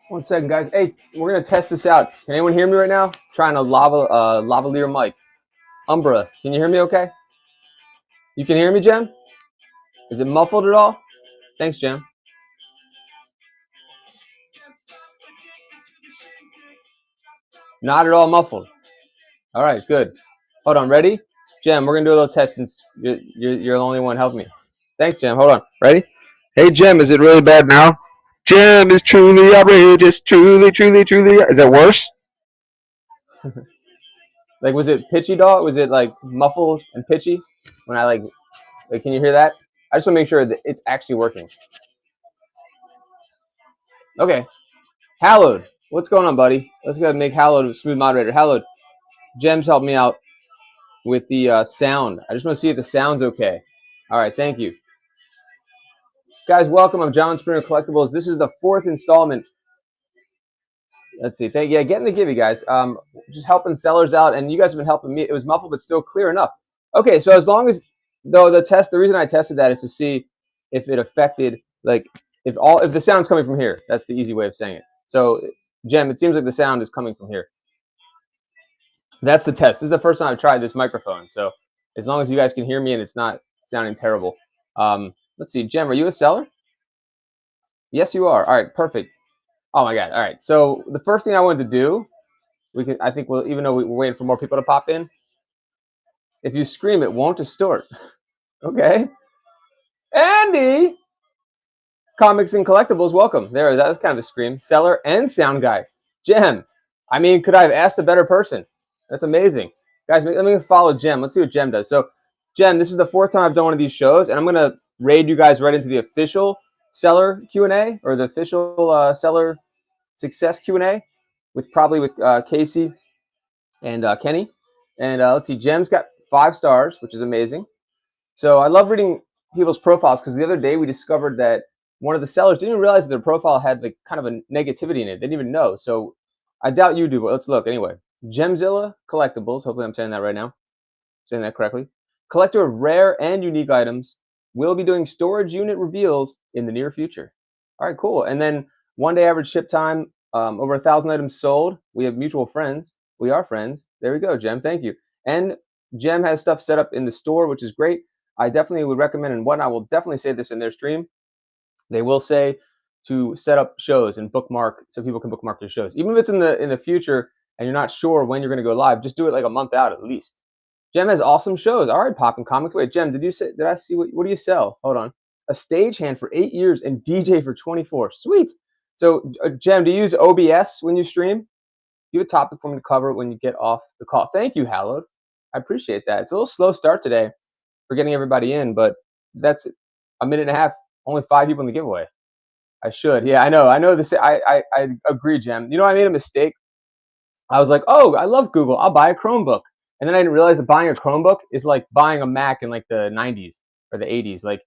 1 second, guys. Hey, we're gonna test this out. Can anyone hear me right now? Trying a lavalier mic. Umbra, can you hear me? Okay. You can hear me, Jem? Is it muffled at all? Thanks, Jem. Not at all muffled. All right, good. Hold on, ready? Jem, we're gonna do a little test since you're the only one helping me. Thanks, Jem. Hold on. Ready? Hey, Jem, is it really bad now? Jem is truly outrageous. Truly, truly, truly. Is it worse? Like, was it pitchy, dog? Was it like muffled and pitchy when I like? Can you hear that? I just want to make sure that it's actually working. Okay, Hallowed, what's going on, buddy? Let's go ahead and make Hallowed a smooth moderator. Hallowed, Jem's helped me out with the sound. I just want to see if the sound's okay. All right, thank you. Guys, welcome. I'm John Springer Collectibles. This is the 4th installment. Let's see. Get in the give, you guys. Just helping sellers out, and you guys have been helping me. It was muffled, but still clear enough. Okay, so as long as, though, the reason I tested that is to see if it affected, like, if the sound's coming from here. That's the easy way of saying it. So, Jem, it seems like the sound is coming from here. That's the test. This is the first time I've tried this microphone. So, as long as you guys can hear me and it's not sounding terrible. Let's see. Jem, are you a seller? Yes, you are. All right, perfect. Oh my God. All right. So the first thing I wanted to do, I think we'll, even though we're waiting for more people to pop in, if you scream, it won't distort. Okay. Andy, Comics and Collectibles, welcome. There, that was kind of a scream. Seller and sound guy. Jem, I mean, could I have asked a better person? That's amazing. Guys, let me follow Jem. Let's see what Jem does. So, Jem, this is the 4th time I've done one of these shows, and I'm going to raid you guys right into the official seller Q&A, or the official seller success Q&A, with Casey and Kenny. And let's see, Jem's got 5 stars, which is amazing. So I love reading people's profiles, because the other day we discovered that one of the sellers didn't even realize that their profile had like kind of a negativity in it. They didn't even know. So I doubt you do, but let's look anyway. Gemzilla Collectibles, hopefully I'm saying that right now, saying that correctly. Collector of rare and unique items, will be doing storage unit reveals in the near future. All right, cool. And then 1-day average ship time, over 1,000 items sold. We have mutual friends. We are friends. There we go, Jem. Thank you. And Jem has stuff set up in the store, which is great. I definitely would recommend, and Whatnot will definitely say this in their stream. They will say to set up shows and bookmark, so people can bookmark their shows. Even if it's in the future and you're not sure when you're going to go live, just do it like a month out at least. Jem has awesome shows. All right, Poppin' Comics. Wait, Jem, did I see what do you sell? Hold on. A stagehand for 8 years and DJ for 24. Sweet. So, Jem, do you use OBS when you stream? You have a topic for me to cover when you get off the call. Thank you, Hallowed. I appreciate that. It's a little slow start today for getting everybody in, but that's a minute and a half. Only 5 people in the giveaway. I should. Yeah, I know this. I agree, Jem. You know, I made a mistake. I was like, oh, I love Google. I'll buy a Chromebook. And then I didn't realize that buying a Chromebook is like buying a Mac in like the 90s or the 80s. Like,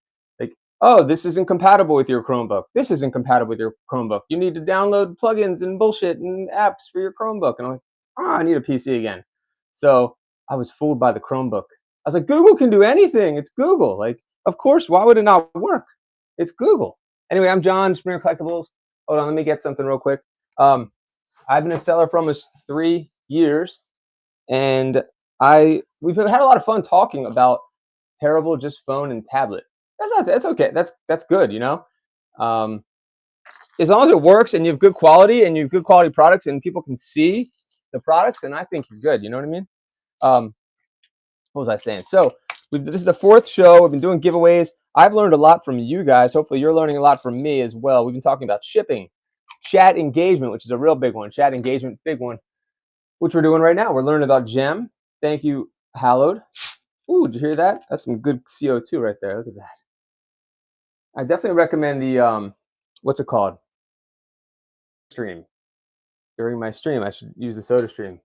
oh, this isn't compatible with your Chromebook. This isn't compatible with your Chromebook. You need to download plugins and bullshit and apps for your Chromebook. And I'm like, oh, I need a PC again. So I was fooled by the Chromebook. I was like, Google can do anything. It's Google. Like, of course, why would it not work? It's Google. Anyway, I'm John Springer Collectibles. Hold on, let me get something real quick. I've been a seller for almost 3 years, and we've had a lot of fun talking about terrible just phone and tablet. That's okay. That's good, you know. As long as it works and you have good quality and you have good quality products and people can see the products, and I think you're good. You know what I mean? What was I saying? So this is the 4th show. We've been doing giveaways. I've learned a lot from you guys. Hopefully you're learning a lot from me as well. We've been talking about shipping, chat engagement, which is a real big one. Chat engagement, big one, which we're doing right now. We're learning about Jem. Thank you, Hallowed. Ooh, did you hear that? That's some good CO2 right there. Look at that. I definitely recommend the, what's it called? Stream. During my stream, I should use the soda stream.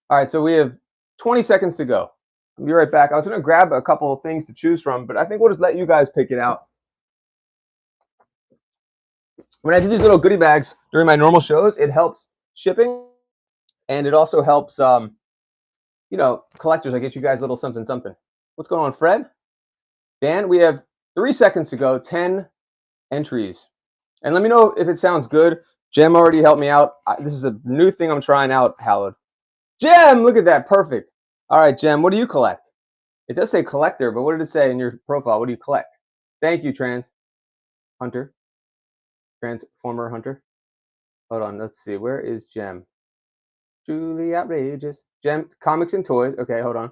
All right, so we have 20 seconds to go. I'll be right back. I was going to grab a couple of things to choose from, but I think we'll just let you guys pick it out. When I do these little goodie bags during my normal shows, it helps shipping, and it also helps, you know, collectors. I get you guys a little something, something. What's going on, Fred? Dan, we have 3 seconds to go, 10 entries. And let me know if it sounds good. Jem already helped me out. This is a new thing I'm trying out, Hallowed. Jem, look at that. Perfect. All right, Jem, what do you collect? It does say collector, but what did it say in your profile? What do you collect? Thank you, Hunter. Transformer Hunter. Hold on, let's see. Where is Jem? Truly outrageous. Jem, comics and toys. Okay, hold on.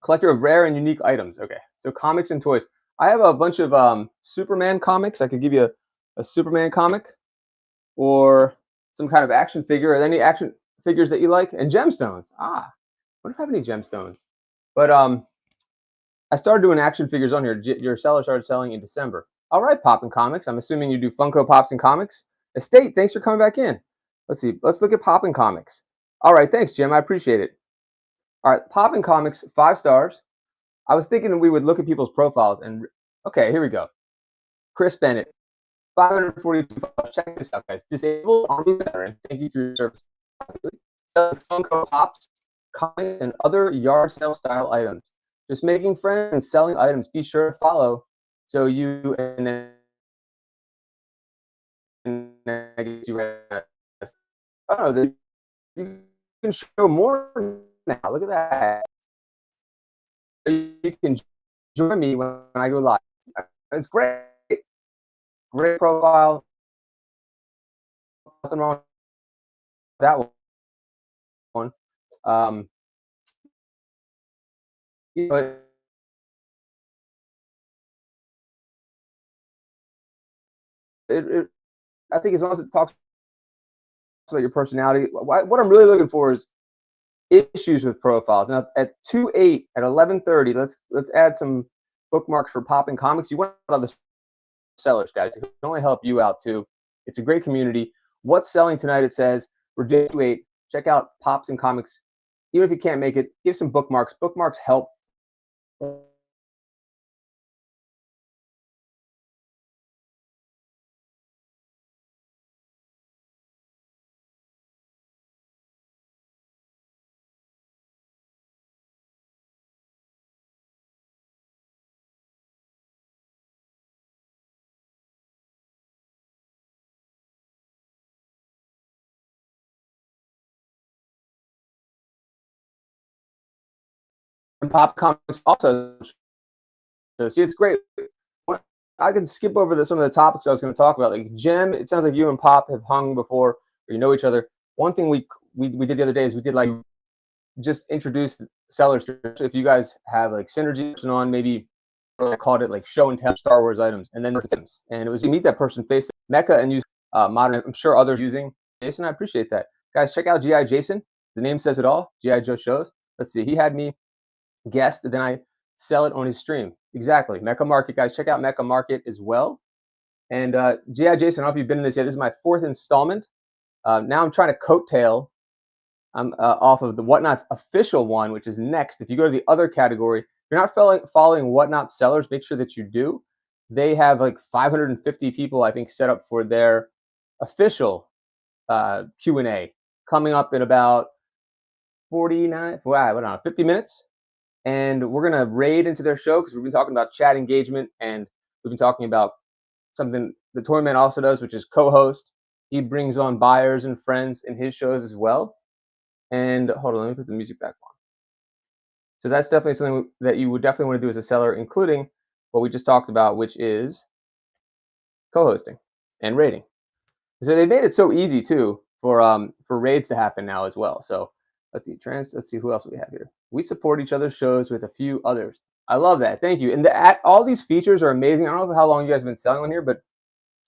Collector of rare and unique items. Okay, so comics and toys. I have a bunch of Superman comics. I could give you a Superman comic or some kind of action figure or any action figures that you like, and gemstones. What if I have any gemstones? But I started doing action figures on here. Your seller started selling in December. All right, Poppin' Comics. I'm assuming you do Funko Pops and comics. Estate, thanks for coming back in. Let's see. Let's look at Poppin' Comics. All right, thanks, Jim. I appreciate it. All right, Poppin' Comics, 5 stars. I was thinking we would look at people's profiles and okay, here we go. Chris Bennett, 542. Check this out, guys. Disabled Army veteran. Thank you for your service. Funko Pops, comics, and other yard sale style items. Just making friends and selling items. Be sure to follow so you and then I guess you oh, you can show more now. Look at that. You can join me when I go live. It's great. Great profile. Nothing wrong with that one. But I think as long as it talks about your personality, what I'm really looking for is issues with profiles. Now at 2/8 at 11:30, let's add some bookmarks for Poppin' Comics. You want other sellers, guys. It can only help you out too. It's a great community. What's selling tonight? It says we're day 2/8. Check out Pops and Comics. Even if you can't make it, give some bookmarks. Bookmarks help. And Pop Comics also. So see, it's great. I can skip over some of the topics I was going to talk about. Like Jem, it sounds like you and Pop have hung before, or you know each other. One thing we did the other day is we did like just introduce sellers. If you guys have like synergy on, maybe I called it like show and tell Star Wars items, and then items. And it was you meet that person face Mecca and use modern. I'm sure others using Jason. I appreciate that, guys. Check out GI Jason. The name says it all. GI Joe shows. Let's see. He had me guest, then I sell it on his stream. Exactly. Mecha Market, guys. Check out Mecha Market as well. And GI Jason, I don't know if you've been in this yet. This is my 4th installment. Now I'm trying to coattail. I'm off of the Whatnot's official one, which is next. If you go to the other category, if you're not following Whatnot sellers, make sure that you do. They have like 550 people, I think, set up for their official Q&A coming up in about 50 minutes. And we're going to raid into their show because we've been talking about chat engagement, and we've been talking about something the Toyman also does, which is co-host. He brings on buyers and friends in his shows as well. And hold on, let me put the music back on. So that's definitely something that you would definitely want to do as a seller, including what we just talked about, which is co-hosting and raiding. So they made it so easy too for raids to happen now as well. So let's see who else we have here. We support each other's shows with a few others. I love that. Thank you. And all these features are amazing. I don't know how long you guys have been selling on here, but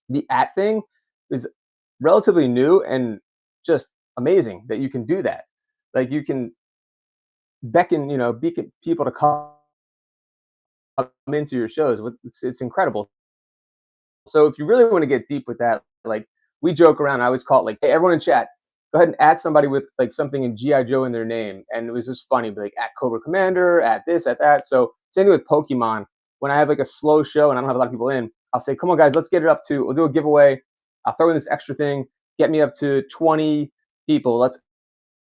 the thing is relatively new and just amazing that you can do that. Like you can beckon people to come into your shows. It's incredible. So if you really want to get deep with that, like we joke around, I always call it like, hey, everyone in chat, go ahead and add somebody with like something in G.I. Joe in their name. And it was just funny, but like at Cobra Commander, at this, at that. So same thing with Pokemon. When I have like a slow show and I don't have a lot of people in, I'll say, come on guys, let's get it up to, we'll do a giveaway. I'll throw in this extra thing, get me up to 20 people. Let's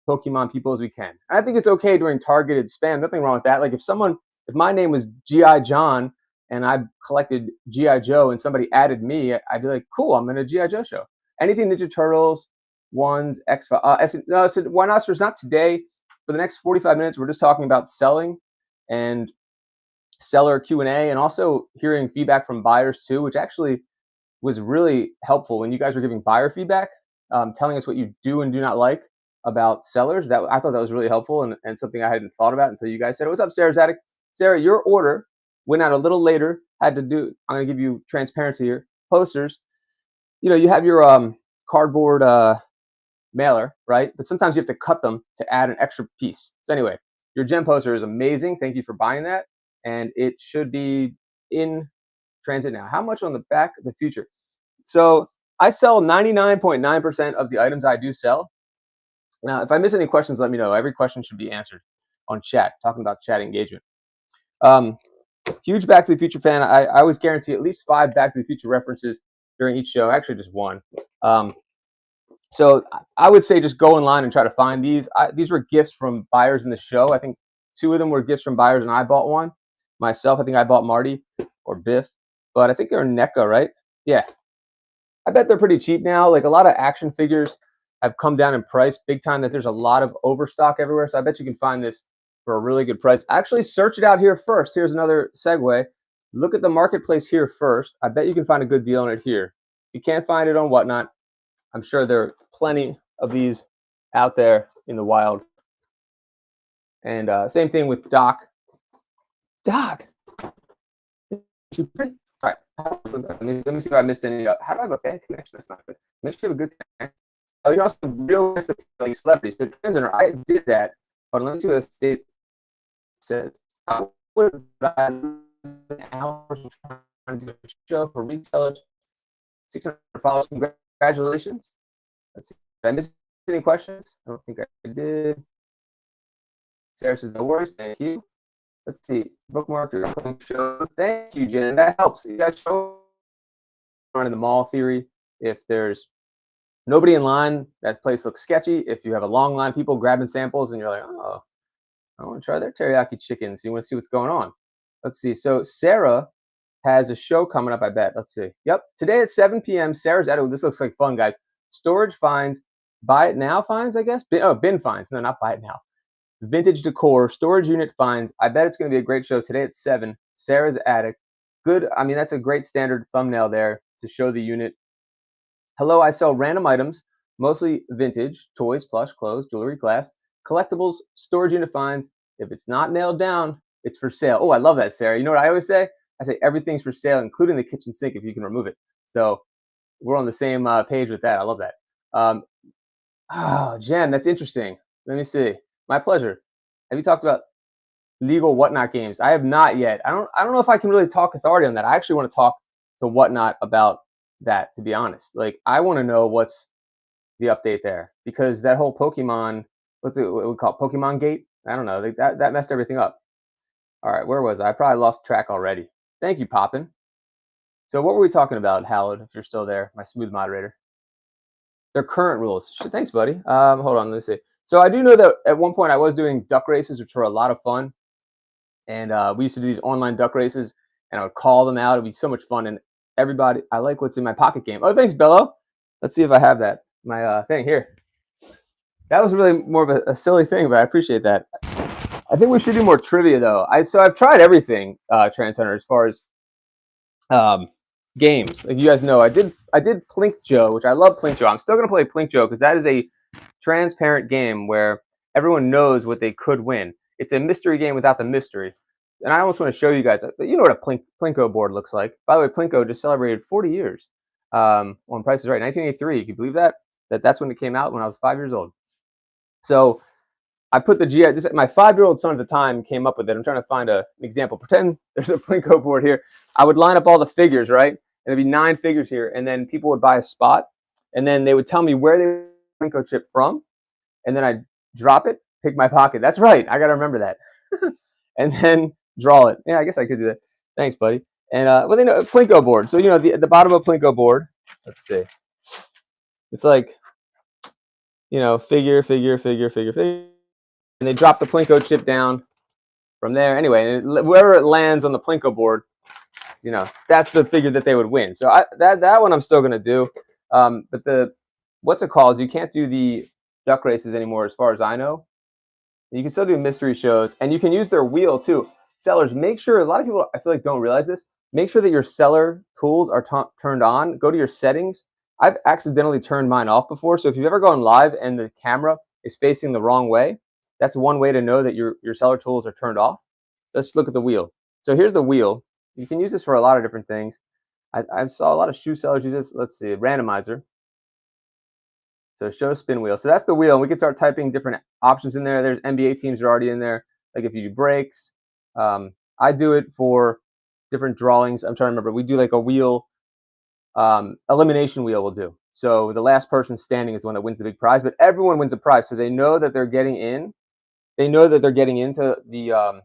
Pokemon people as we can. And I think it's okay during targeted spam. Nothing wrong with that. Like if my name was G.I. John, and I collected G.I. Joe and somebody added me, I'd be like, cool, I'm in a G.I. Joe show. Anything Ninja Turtles, Ones, X-Files. No, so Why Not? So it's not today. For the next 45 minutes, we're just talking about selling and seller Q&A, and also hearing feedback from buyers too, which actually was really helpful when you guys were giving buyer feedback, telling us what you do and do not like about sellers. That I thought that was really helpful, and something I hadn't thought about until you guys said it. What's up, Sarah's Attic? Sarah, your order went out a little later. Had to do. I'm gonna give you transparency here. Posters. You have your cardboard mailer, right? But sometimes you have to cut them to add an extra piece. So anyway, your gem poster is amazing. Thank you for buying that, and it should be in transit now. How much on the back of the future? So I sell 99.9% of the items I do sell. Now, if I miss any questions, let me know. Every question should be answered on chat, talking about chat engagement. Huge Back to the Future fan. I always guarantee at least 5 Back to the Future references during each show. Actually, just 1. So I would say just go online and try to find these. These were gifts from buyers in the show. I think 2 of them were gifts from buyers, and I bought one myself. I think I bought Marty or Biff, but I think they're NECA, right? Yeah. I bet they're pretty cheap now. Like, a lot of action figures have come down in price big time, that there's a lot of overstock everywhere. So I bet you can find this for a really good price. Actually, search it out here first. Here's another segue. Look at the marketplace here first. I bet you can find a good deal on it here. If you can't find it on Whatnot, I'm sure there are plenty of these out there in the wild. And same thing with Doc. Doc! All right. Let me see if I missed any. How do I have a bad connection? That's not good. Make sure you have a good connection. Oh, you also real like celebrities. So translator, I did that. But let me see what the state said. I would hours trying to do a show for resellers. 600 followers. Congratulations. Let's see. Did I miss any questions? I don't think I did. Sarah says, no worries. Thank you. Let's see. Bookmark your shows. Thank you, Jen. That helps. You guys show running the mall theory. If there's nobody in line, that place looks sketchy. If you have a long line of people grabbing samples and you're like, oh, I want to try their teriyaki chicken. So you want to see what's going on. Let's see. So Sarah has a show coming up, I bet. Let's see. Yep. Today at 7 p.m., Sarah's at it. This looks like fun, guys. Storage finds, buy it now finds, I guess. Bin finds. No, not buy it now. Vintage decor, storage unit finds. I bet it's going to be a great show today at 7. Sarah's Attic. Good. I mean, that's a great standard thumbnail there to show the unit. Hello, I sell random items, mostly vintage, toys, plush, clothes, jewelry, glass, collectibles, storage unit finds. If it's not nailed down, it's for sale. Oh, I love that, Sarah. You know what I always say? I say everything's for sale, including the kitchen sink if you can remove it. So we're on the same page with that. I love that. Oh, Jen, that's interesting. Let me see. My pleasure. Have you talked about legal Whatnot games? I have not yet. I don't know if I can really talk authority on that. I actually want to talk to Whatnot about that, to be honest. Like, I want to know what's the update there, because that whole Pokemon, what we call it, Pokemon Gate? I don't know. That messed everything up. All right, where was I? I probably lost track already. Thank you, Poppin. So what were we talking about, Hallowed, if you're still there, my smooth moderator? Their current rules. Thanks, buddy. Hold on, let me see. So I do know that at one point I was doing duck races, which were a lot of fun. And we used to do these online duck races, and I would call them out. It'd be so much fun. And everybody, I like what's in my pocket game. Oh, thanks, Bello. Let's see if I have that. My thing here. That was really more of a silly thing, but I appreciate that. I think we should do more trivia, though. So I've tried everything, Trans Hunter, as far as games. Like you guys know, I did Plink Joe, which I love Plink Joe. I'm still gonna play Plink Joe because that is a transparent game where everyone knows what they could win. It's a mystery game without the mystery. And I almost want to show you guys. You know what a Plinko board looks like. By the way, Plinko just celebrated 40 years on Price is Right, 1983. Can you believe that? That's when it came out when I was 5 years old. So I put the GI. My 5-year-old son at the time came up with it. I'm trying to find an example. Pretend there's a Plinko board here. I would line up all the figures, right? And there'd be 9 figures here, and then people would buy a spot, and then they would tell me where they Plinko chip from, and then I'd drop it, pick my pocket. That's right. I got to remember that. And then draw it. Yeah, I guess I could do that. Thanks, buddy. And well, they know Plinko board. So you know the bottom of a Plinko board. Let's see. It's like, you know, figure, and they drop the Plinko chip down from there. Anyway, and wherever it lands on the Plinko board, you know, that's the figure that they would win. So that one I'm still gonna do. But the what's it called? You can't do the duck races anymore, as far as I know. You can still do mystery shows, and you can use their wheel too. Sellers, make sure, a lot of people I feel like don't realize this. Make sure that your seller tools are turned on. Go to your settings. I've accidentally turned mine off before, so if you've ever gone live and the camera is facing the wrong way, that's one way to know that your seller tools are turned off. Let's look at the wheel. So here's the wheel. You can use this for a lot of different things. I saw a lot of shoe sellers use this. Let's see, randomizer. So show spin wheel. So that's the wheel. We can start typing different options in there. There's NBA teams that are already in there. Like if you do breaks, I do it for different drawings. I'm trying to remember. We do like a wheel, elimination wheel we'll do. So the last person standing is the one that wins the big prize, but everyone wins a prize. So they know that they're getting in. They know that they're getting into the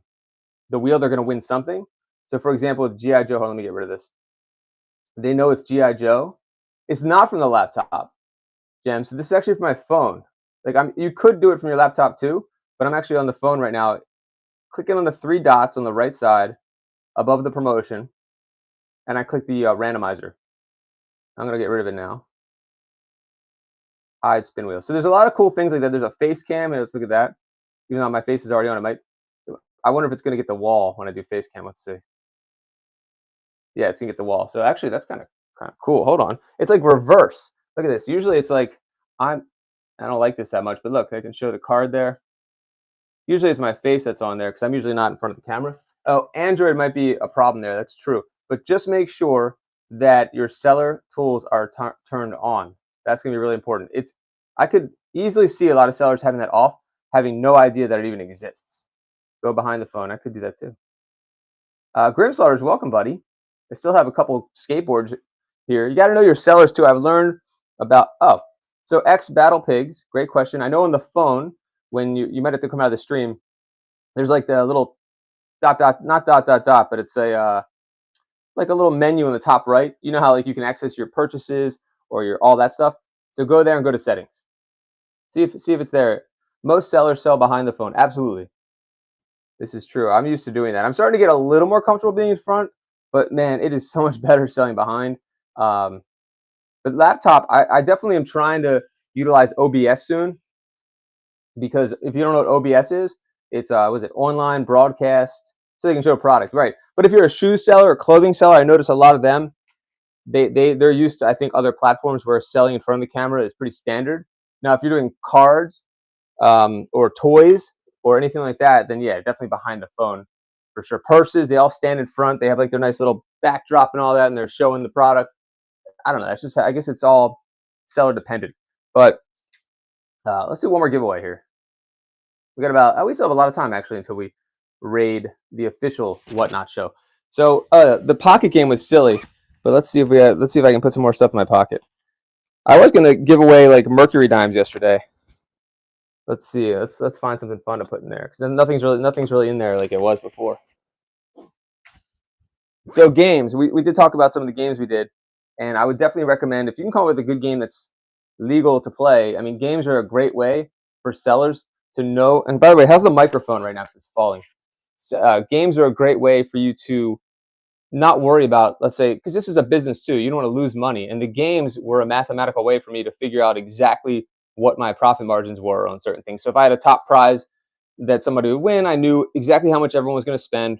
wheel. They're going to win something. So for example, with G.I. Joe, let me get rid of this. They know it's G.I. Joe. It's not from the laptop. Gem. So this is actually from my phone. Like you could do it from your laptop too, but I'm actually on the phone right now. Clicking on the 3 dots on the right side above the promotion, and I click the randomizer. I'm gonna get rid of it now. Hide spin wheel. So there's a lot of cool things like that. There's a face cam, and let's look at that. Even though my face is already on, I wonder if it's gonna get the wall when I do face cam. Let's see. Yeah, it's gonna get the wall. So actually, that's kind of cool. Hold on. It's like reverse. Look at this. Usually it's like I don't like this that much, but look, I can show the card there. Usually it's my face that's on there because I'm usually not in front of the camera. Oh, Android might be a problem there. That's true. But just make sure that your seller tools are turned on. That's going to be really important. I could easily see a lot of sellers having that off, having no idea that it even exists. Go behind the phone. I could do that too. Grimslaughters, welcome, buddy. I still have a couple skateboards here. You got to know your sellers too. I've learned about, so X Battle Pigs, great question. I know on the phone, when you might have to come out of the stream, there's like the little not dot, but it's a like a little menu in the top right. You know how like you can access your purchases or your all that stuff. So go there and go to settings. See if it's there. Most sellers sell behind the phone. Absolutely. This is true. I'm used to doing that. I'm starting to get a little more comfortable being in front, but man, it is so much better selling behind. But laptop, I definitely am trying to utilize OBS soon, because if you don't know what OBS is, it's was it online broadcast, so they can show a product, right? But if you're a shoe seller or clothing seller, I notice a lot of them, they're used to, I think, other platforms where selling in front of the camera is pretty standard. Now, if you're doing cards or toys or anything like that, then yeah, definitely behind the phone for sure. Purses, they all stand in front. They have like their nice little backdrop and all that, and they're showing the product. I don't know. That's just, I guess it's all seller dependent. But let's do one more giveaway here. We got about, we still have a lot of time actually until we raid the official Whatnot show. So the pocket game was silly, but let's see if I can put some more stuff in my pocket. I was gonna give away like Mercury dimes yesterday. Let's see. Let's find something fun to put in there, because then nothing's really in there like it was before. So games, we did talk about some of the games we did, and I would definitely recommend, if you can come up with a good game that's legal to play. I mean, games are a great way for sellers to know. And by the way, how's the microphone right now? Because it's falling. Games are a great way for you to not worry about, let's say, because this is a business too. You don't want to lose money, and the games were a mathematical way for me to figure out exactly what my profit margins were on certain things. So if I had a top prize that somebody would win, I knew exactly how much everyone was going to spend.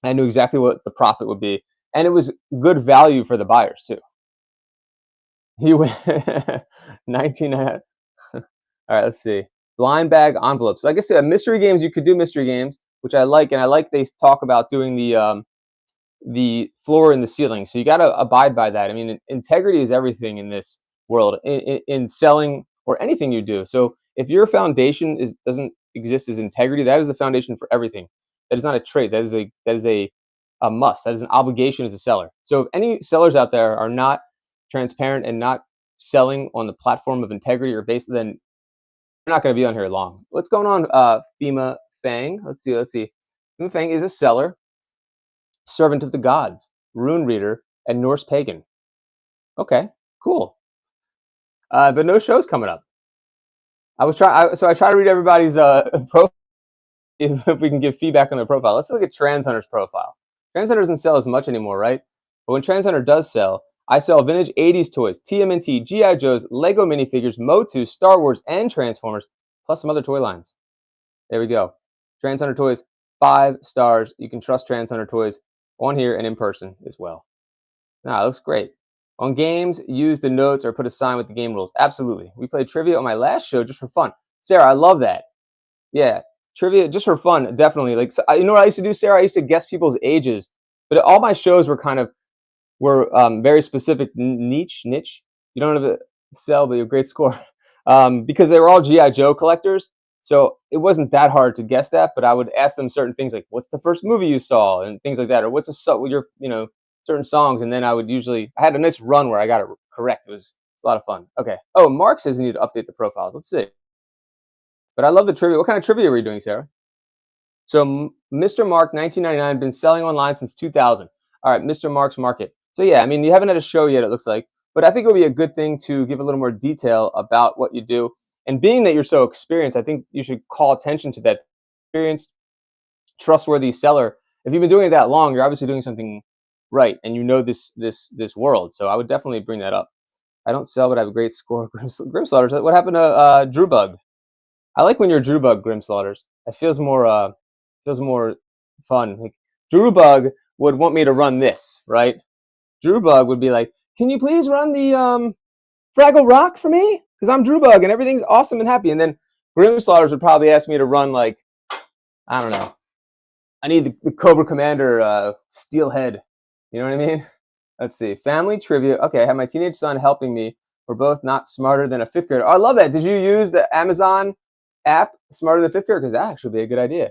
I knew exactly what the profit would be, and it was good value for the buyers too. You win 19. All right, let's see. Blind bag envelopes. So I guess mystery games, you could do mystery games, which I like, and I like they talk about doing the floor and the ceiling. So you got to abide by that. I mean, integrity is everything in this world, in selling or anything you do. So if your foundation doesn't exist as integrity, that is the foundation for everything. That is not a trait. That is a must. That is an obligation as a seller. So if any sellers out there are not transparent and not selling on the platform of integrity or base, then they're not going to be on here long. What's going on, FEMA Fang? Let's see. FEMA Fang is a seller, servant of the gods, rune reader, and Norse pagan. Okay, cool. But no shows coming up. I try to read everybody's profile if we can give feedback on their profile. Let's look at Trans Hunter's profile. Trend Center doesn't sell as much anymore, right? But when Trend Center does sell, I sell vintage 80s toys, TMNT, G.I. Joes, Lego minifigures, Motu, Star Wars, and Transformers, plus some other toy lines. There we go. Trend Center Toys, 5 stars. You can trust Trend Center Toys on here and in person as well. Nah, it looks great. On games, use the notes or put a sign with the game rules. Absolutely. We played trivia on my last show just for fun. Sarah, I love that. Yeah, trivia just for fun, definitely. Like, so, you know what I used to do, Sarah? I used to guess people's ages, but all my shows were very specific niche. You don't have to sell, but you have a great score because they were all GI Joe collectors. So it wasn't that hard to guess that, but I would ask them certain things like, "What's the first movie you saw?" and things like that, or "What's your certain songs?" And then I had a nice run where I got it correct. It was a lot of fun. Okay. Oh, Mark says you need to update the profiles. Let's see. But I love the trivia. What kind of trivia were you doing, Sarah? So Mr. Mark, 1999, been selling online since 2000. All right, Mr. Mark's Market. So yeah, I mean, you haven't had a show yet, it looks like, but I think it would be a good thing to give a little more detail about what you do. And being that you're so experienced, I think you should call attention to that experienced, trustworthy seller. If you've been doing it that long, you're obviously doing something right, and you know this world. So I would definitely bring that up. I don't sell, but I have a great score. Grim Slaughters. What happened to Drew Bug? I like when you're Drew Bug, Grim Slaughters. It feels more fun. Like Drew Bug would want me to run this, right? Drew Bug would be like, "Can you please run the Fraggle Rock for me? Because I'm Drew Bug and everything's awesome and happy." And then Grim Slaughters would probably ask me to run like, I don't know. I need the Cobra Commander Steelhead. You know what I mean? Let's see. Family trivia. Okay, I have my teenage son helping me. We're both not smarter than a fifth grader. Oh, I love that. Did you use the Amazon app, Smarter Than Fifth Grader? Because that actually be a good idea.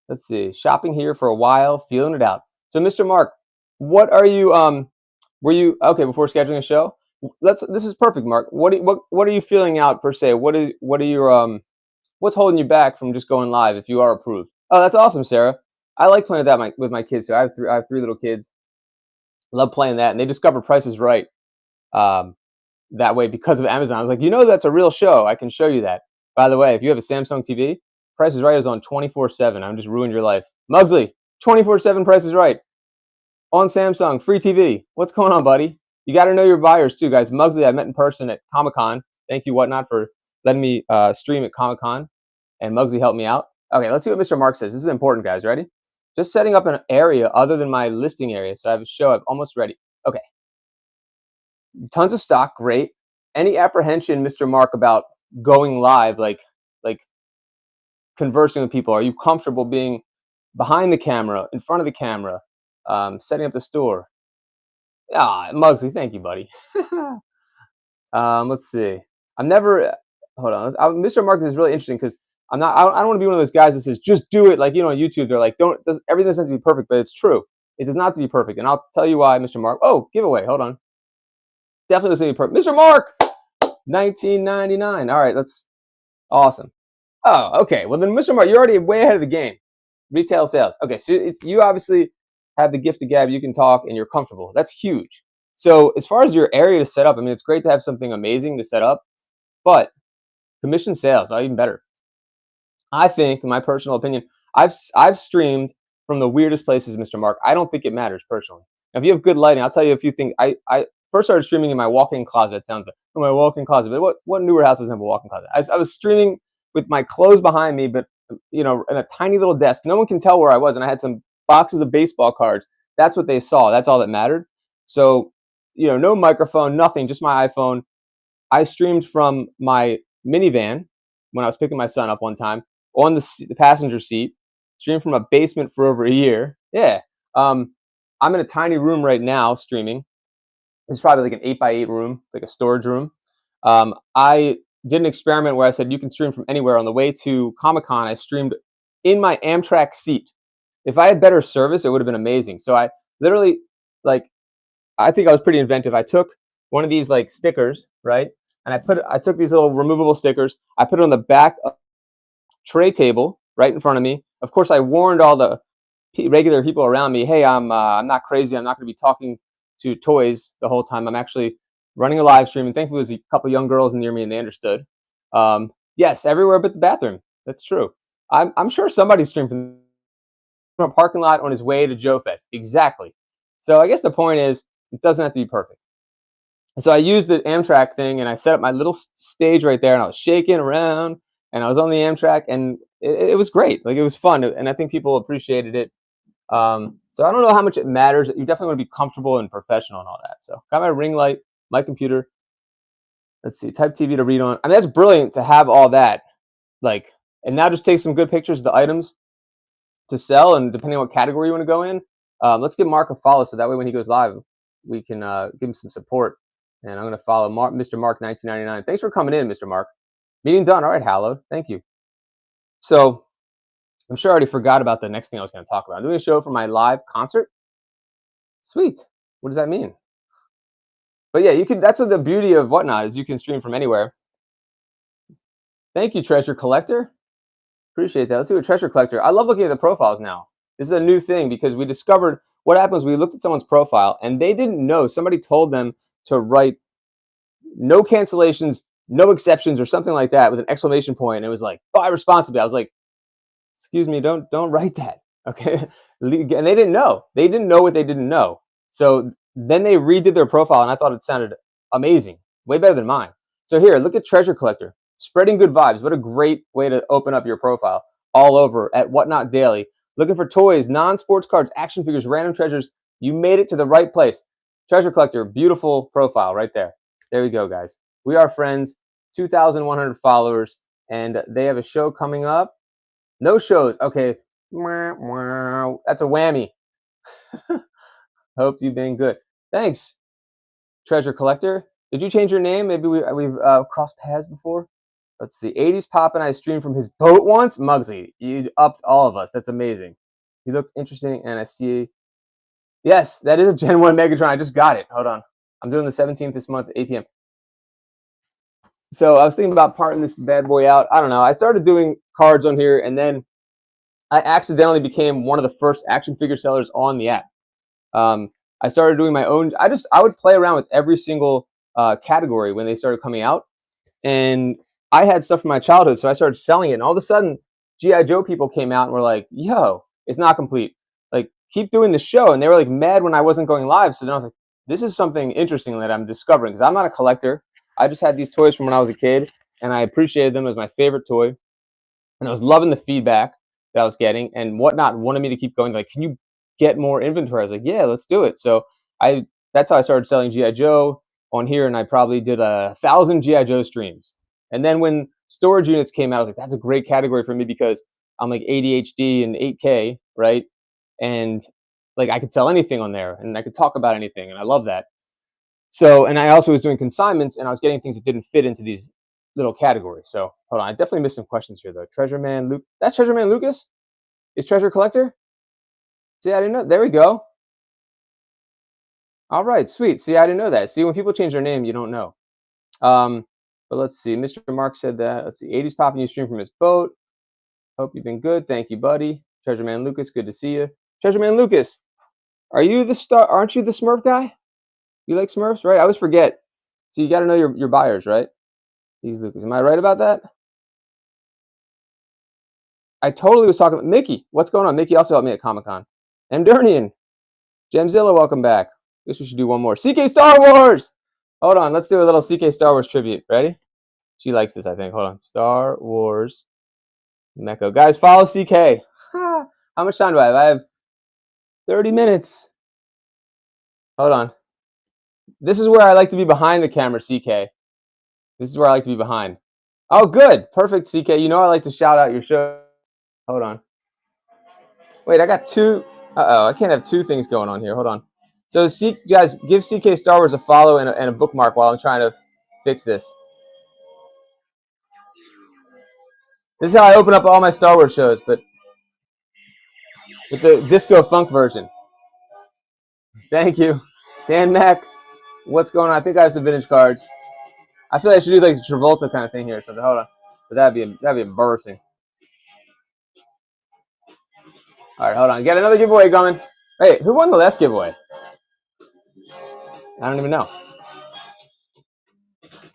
Let's see. Shopping here for a while, feeling it out. So, Mr. Mark, what are you? Were you okay before scheduling a show? This is perfect, Mark. What are you feeling out per se? What are your what's holding you back from just going live if you are approved? Oh, that's awesome, Sarah. I like playing that with my kids. So I have 3 little kids. Love playing that, and they discover Price is Right that way because of Amazon. I was like, that's a real show. I can show you that. By the way, if you have a Samsung TV, Price is Right is on 24/7. I'm just ruined your life. Mugsley, 24/7 Price is Right on Samsung, free TV. What's going on, buddy? You got to know your buyers too, guys. Mugsley, I met in person at Comic-Con. Thank you, Whatnot, for letting me stream at Comic-Con, and Mugsley helped me out. Okay, let's see what Mr. Mark says. This is important, guys. Ready? Just setting up an area other than my listing area. So I have a show. I'm almost ready. Okay. Tons of stock. Great. Any apprehension, Mr. Mark, about going live, like conversing with people? Are you comfortable being behind the camera, in front of the camera, setting up the store? Mugsley, thank you, buddy. Let's see. I'm never. Hold on. Mr. Mark is really interesting because I'm not. I don't want to be one of those guys that says just do it. Like on YouTube, they're like, everything doesn't have to be perfect, but it's true. It does not have to be perfect, and I'll tell you why, Mr. Mark. Oh, giveaway. Hold on. Definitely doesn't be perfect, Mr. Mark. 1999. All right, that's awesome. Oh, okay. Well, then, Mr. Mark, you're already way ahead of the game. Retail sales. Okay, so you obviously have the gift of gab. You can talk, and you're comfortable. That's huge. So as far as your area to set up, I mean, it's great to have something amazing to set up, but commission sales are even better. I think, in my personal opinion, I've streamed from the weirdest places, Mr. Mark. I don't think it matters personally. Now, if you have good lighting, I'll tell you a few things. I first started streaming in my walk-in closet. It sounds like my walk-in closet, but what newer house doesn't have a walk-in closet? I was streaming with my clothes behind me, but in a tiny little desk. No one can tell where I was, and I had some boxes of baseball cards. That's what they saw. That's all that mattered. So, no microphone, nothing, just my iPhone. I streamed from my minivan when I was picking my son up one time on the passenger seat. Streamed from a basement for over a year. Yeah. I'm in a tiny room right now streaming. It's probably like an 8x8 room, like a storage room. I did an experiment where I said you can stream from anywhere. On the way to Comic-Con, I streamed in my Amtrak seat. If I had better service, it would have been amazing. So I literally, I think I was pretty inventive. I took one of these stickers, right? And I took these little removable stickers. I put it on the back of the tray table right in front of me. Of course, I warned all the regular people around me, hey, I'm not crazy. I'm not going to be talking to toys the whole time. I'm actually running a live stream. And thankfully, there was a couple young girls near me, and they understood. Yes, everywhere but the bathroom. That's true. I'm sure somebody streamed from from a parking lot on his way to Joe Fest. Exactly. So I guess the point is, it doesn't have to be perfect. And so I used the Amtrak thing, and I set up my little stage right there, and I was shaking around, and I was on the Amtrak, and it was great. Like, it was fun, and I think people appreciated it. So I don't know how much it matters. You definitely want to be comfortable and professional and all that. So got my ring light, my computer. Let's see, type TV to read on. I mean, that's brilliant to have all that. Like, and now just take some good pictures of the items to sell, and depending on what category you want to go in, let's give Mark a follow, so that way when he goes live, we can give him some support. And I'm going to follow Mr. Mark 1999. Thanks for coming in, Mr. Mark. Meeting done. All right, hallowed. Thank you. So I'm sure I already forgot about the next thing I was going to talk about. I'm doing a show for my live concert. Sweet. What does that mean? But yeah, you can. That's what the beauty of Whatnot is. You can stream from anywhere. Thank you, Treasure Collector. Appreciate that. Let's see what Treasure Collector. I love looking at the profiles now. This is a new thing because we discovered what happens. We looked at someone's profile and they didn't know. Somebody told them to write no cancellations, no exceptions, or something like that with an exclamation point. And it was like, buy responsibly. I was like, excuse me, don't write that. Okay. And they didn't know. They didn't know what they didn't know. So then they redid their profile, and I thought it sounded amazing, way better than mine. So here, look at Treasure Collector, spreading good vibes. What a great way to open up your profile. All over at Whatnot Daily, looking for toys, non-sports cards, action figures, random treasures. You made it to the right place. Treasure Collector, beautiful profile right there. There we go, guys. We are friends, 2,100 followers, and they have a show coming up. No shows. Okay. That's a whammy. Hope you've been good. Thanks, Treasure Collector. Did you change your name? Maybe we've crossed paths before. Let's see. 80s Pop and I streamed from his boat once. Muggsy, you upped all of us. That's amazing. You looked interesting, and I see. Yes, that is a Gen 1 Megatron. I just got it. Hold on. I'm doing the 17th this month at 8 p.m. So I was thinking about parting this bad boy out. I don't know. I started doing cards on here, and then I accidentally became one of the first action figure sellers on the app. I started doing my own. I would play around with every single category when they started coming out, and I had stuff from my childhood, so I started selling it. And all of a sudden, GI Joe people came out and were like, "Yo, it's not complete. Like, keep doing the show." And they were like mad when I wasn't going live. So then I was like, "This is something interesting that I'm discovering," because I'm not a collector. I just had these toys from when I was a kid, and I appreciated them as my favorite toy, and I was loving the feedback that I was getting. And Whatnot wanted me to keep going. Like, can you get more inventory? I was like, yeah, let's do it. So that's how I started selling GI Joe on here, and I probably did 1,000 GI Joe streams. And then when storage units came out, I was like, that's a great category for me because I'm like ADHD and 8K, right? And like I could sell anything on there, and I could talk about anything, and I love that. So, and I also was doing consignments, and I was getting things that didn't fit into these little categories. So hold on, I definitely missed some questions here though. Treasure Man Luke, that's Treasure Man Lucas? Is Treasure Collector? See, I didn't know. There we go. All right, sweet. See, I didn't know that. See, when people change their name, you don't know. But let's see. Mr. Mark said that. Let's see. 80s popping you stream from his boat. Hope you've been good. Thank you, buddy. Treasure Man Lucas, good to see you. Treasure Man Lucas, are you the star? Aren't you the Smurf guy? You like Smurfs, right? I always forget. So you got to know your buyers, right? He's Lucas. Am I right about that? I totally was talking about Mickey. What's going on? Mickey also helped me at Comic-Con. Amdurnian. Gemzilla, welcome back. Guess we should do one more. CK Star Wars! Hold on, let's do a little CK Star Wars tribute. Ready? She likes this, I think. Hold on. Star Wars Mecha. Guys, follow CK. How much time do I have? I have 30 minutes. Hold on. This is where I like to be behind the camera, CK. This is where I like to be behind. Oh, good. Perfect, CK. You know I like to shout out your show. Hold on. Wait, I got two. Uh-oh, I can't have two things going on here. Hold on. So, guys, give CK Star Wars a follow and a bookmark while I'm trying to fix this. This is how I open up all my Star Wars shows, but with the disco funk version. Thank you. Dan Mac, what's going on? I think I have some vintage cards. I feel like I should do like the Travolta kind of thing here. So hold on. But that'd be embarrassing. All right, hold on. Got another giveaway coming. Hey, who won the last giveaway? I don't even know.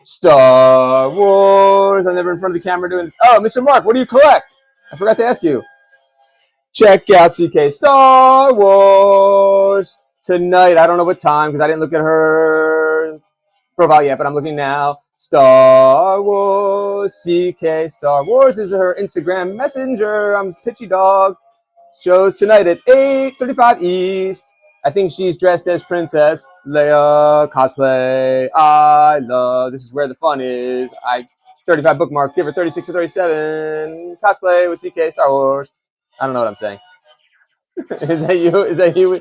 Star Wars. I'm never in front of the camera doing this. Oh, Mr. Mark, what do you collect? I forgot to ask you. Check out CK Star Wars tonight. I don't know what time because I didn't look at her profile yet, but I'm looking now. Star Wars, CK Star Wars is her Instagram messenger. I'm Pitchy Dog. Shows tonight at 8:35 East. I think she's dressed as Princess Leia cosplay. I love. This is where the fun is. 35 bookmark. Give her 36 or 37. Cosplay with CK Star Wars. I don't know what I'm saying. Is that you? Is that you?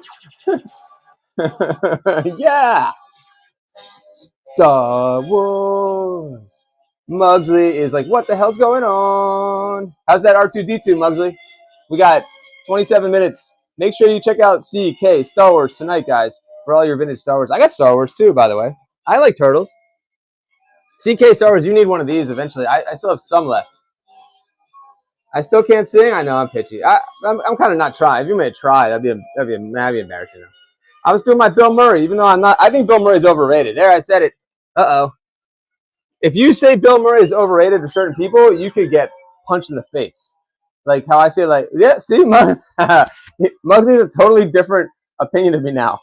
Yeah. Star Wars. Mugsley is like, what the hell's going on? How's that R2D2, Mugsley? We got 27 minutes. Make sure you check out CK Star Wars tonight, guys, for all your vintage Star Wars. I got Star Wars too, by the way. I like Turtles. CK Star Wars, you need one of these eventually. I still have some left. I still can't sing. I know I'm pitchy. I'm kind of not trying. If you may try, that'd be embarrassing. I was doing my Bill Murray, even though I'm not. I think Bill Murray's overrated. There, I said it. Uh-oh. If you say Bill Murray is overrated to certain people, you could get punched in the face. Like how I say, like, yeah, see, Muggsy's a totally different opinion of me now.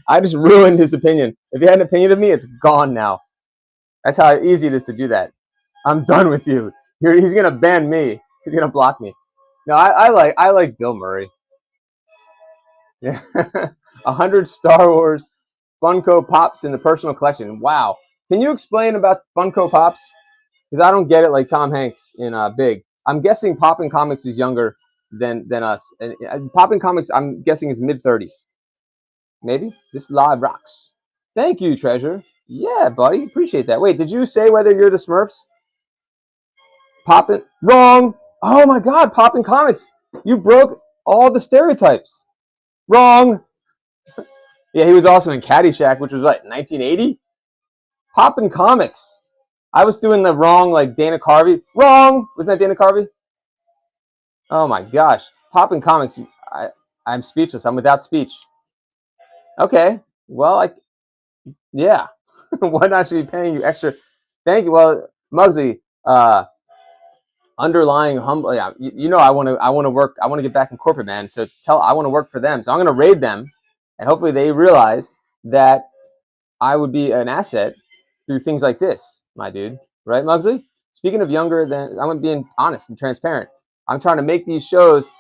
I just ruined his opinion. If he had an opinion of me, it's gone now. That's how easy it is to do that. I'm done with you. He's gonna ban me. He's gonna block me. No, I like Bill Murray. Yeah, 100 Star Wars Funko Pops in the personal collection. Wow. Can you explain about Funko Pops? Because I don't get it like Tom Hanks in Big. I'm guessing Poppin' Comics is younger than us. And Poppin' Comics, I'm guessing, is mid-30s. Maybe? This live rocks. Thank you, Treasure. Yeah, buddy. Appreciate that. Wait, did you say whether you're the Smurfs? Poppin'? Wrong. Oh, my God. Poppin' Comics. You broke all the stereotypes. Wrong. Yeah, he was also in Caddyshack, which was what, 1980? Poppin' Comics. I was doing the wrong, like Dana Carvey. Wrong. Wasn't that Dana Carvey? Oh my gosh. Poppin' Comics. I'm speechless. I'm without speech. Okay. Well, yeah. Why not should be paying you extra? Thank you. Well, Muggsy, underlying humble. Yeah, you know I want to work. I want to get back in corporate, man. So I want to work for them. So I'm going to raid them, and hopefully they realize that I would be an asset through things like this, my dude. Right, Muggsy? Speaking of younger, I'm being honest and transparent. I'm trying to make these shows.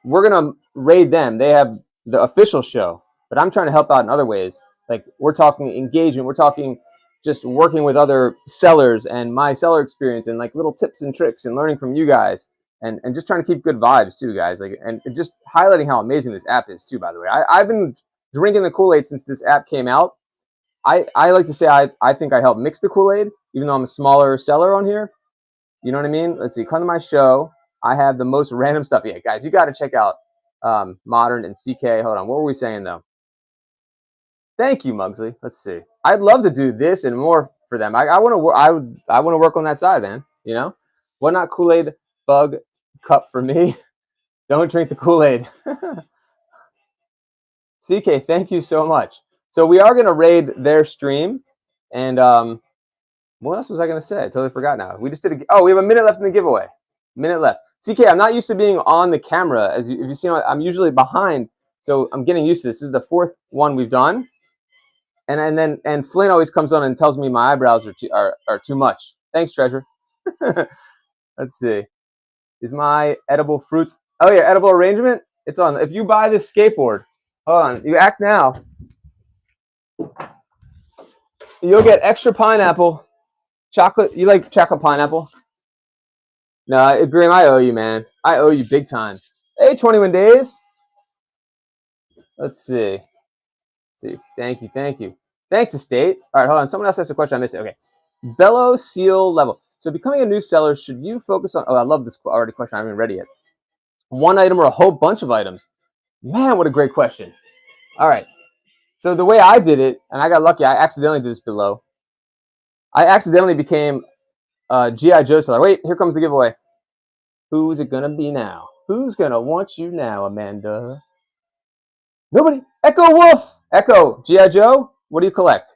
We're going to raid them. They have the official show, but I'm trying to help out in other ways. Like we're talking engagement. We're talking just working with other sellers and my seller experience and like little tips and tricks and learning from you guys and just trying to keep good vibes too, guys. Like and just highlighting how amazing this app is too, by the way. I've been drinking the Kool-Aid since this app came out. I like to say I think I helped mix the Kool-Aid, even though I'm a smaller seller on here. You know what I mean? Let's see. Come to my show. I have the most random stuff. Yeah, guys, you got to check out Modern and CK. Hold on. What were we saying, though? Thank you, Mugsley. Let's see. I'd love to do this and more for them. I want to work on that side, man. You know? What not Kool-Aid bug cup for me? Don't drink the Kool-Aid. CK, thank you so much. So we are going to raid their stream. And what else was I going to say? I totally forgot now. We just did we have a minute left in the giveaway. Minute left. CK, I'm not used to being on the camera. If you see, I'm usually behind. So I'm getting used to this. This is the fourth one we've done. And Flynn always comes on and tells me my eyebrows are too much. Thanks, Treasure. Let's see. Is my edible fruits? Oh yeah, edible arrangement. It's on. If you buy this skateboard, hold on. You act now. You'll get extra pineapple, chocolate. You like chocolate pineapple? No, Grim, I owe you, man. I owe you big time. Hey, 21 days. Let's see. Thank you. Thanks, Estate. All right, hold on. Someone else asked a question. I missed it. Okay. Bellow seal level. So becoming a new seller, should you focus on... Oh, I love this already question. I haven't read it yet. One item or a whole bunch of items? Man, what a great question. All right. So the way I did it, and I got lucky, I accidentally did this below. I accidentally became a G.I. Joe seller. Wait, here comes the giveaway. Who's it going to be now? Who's going to want you now, Amanda? Nobody. Echo Wolf. Echo, G.I. Joe, what do you collect?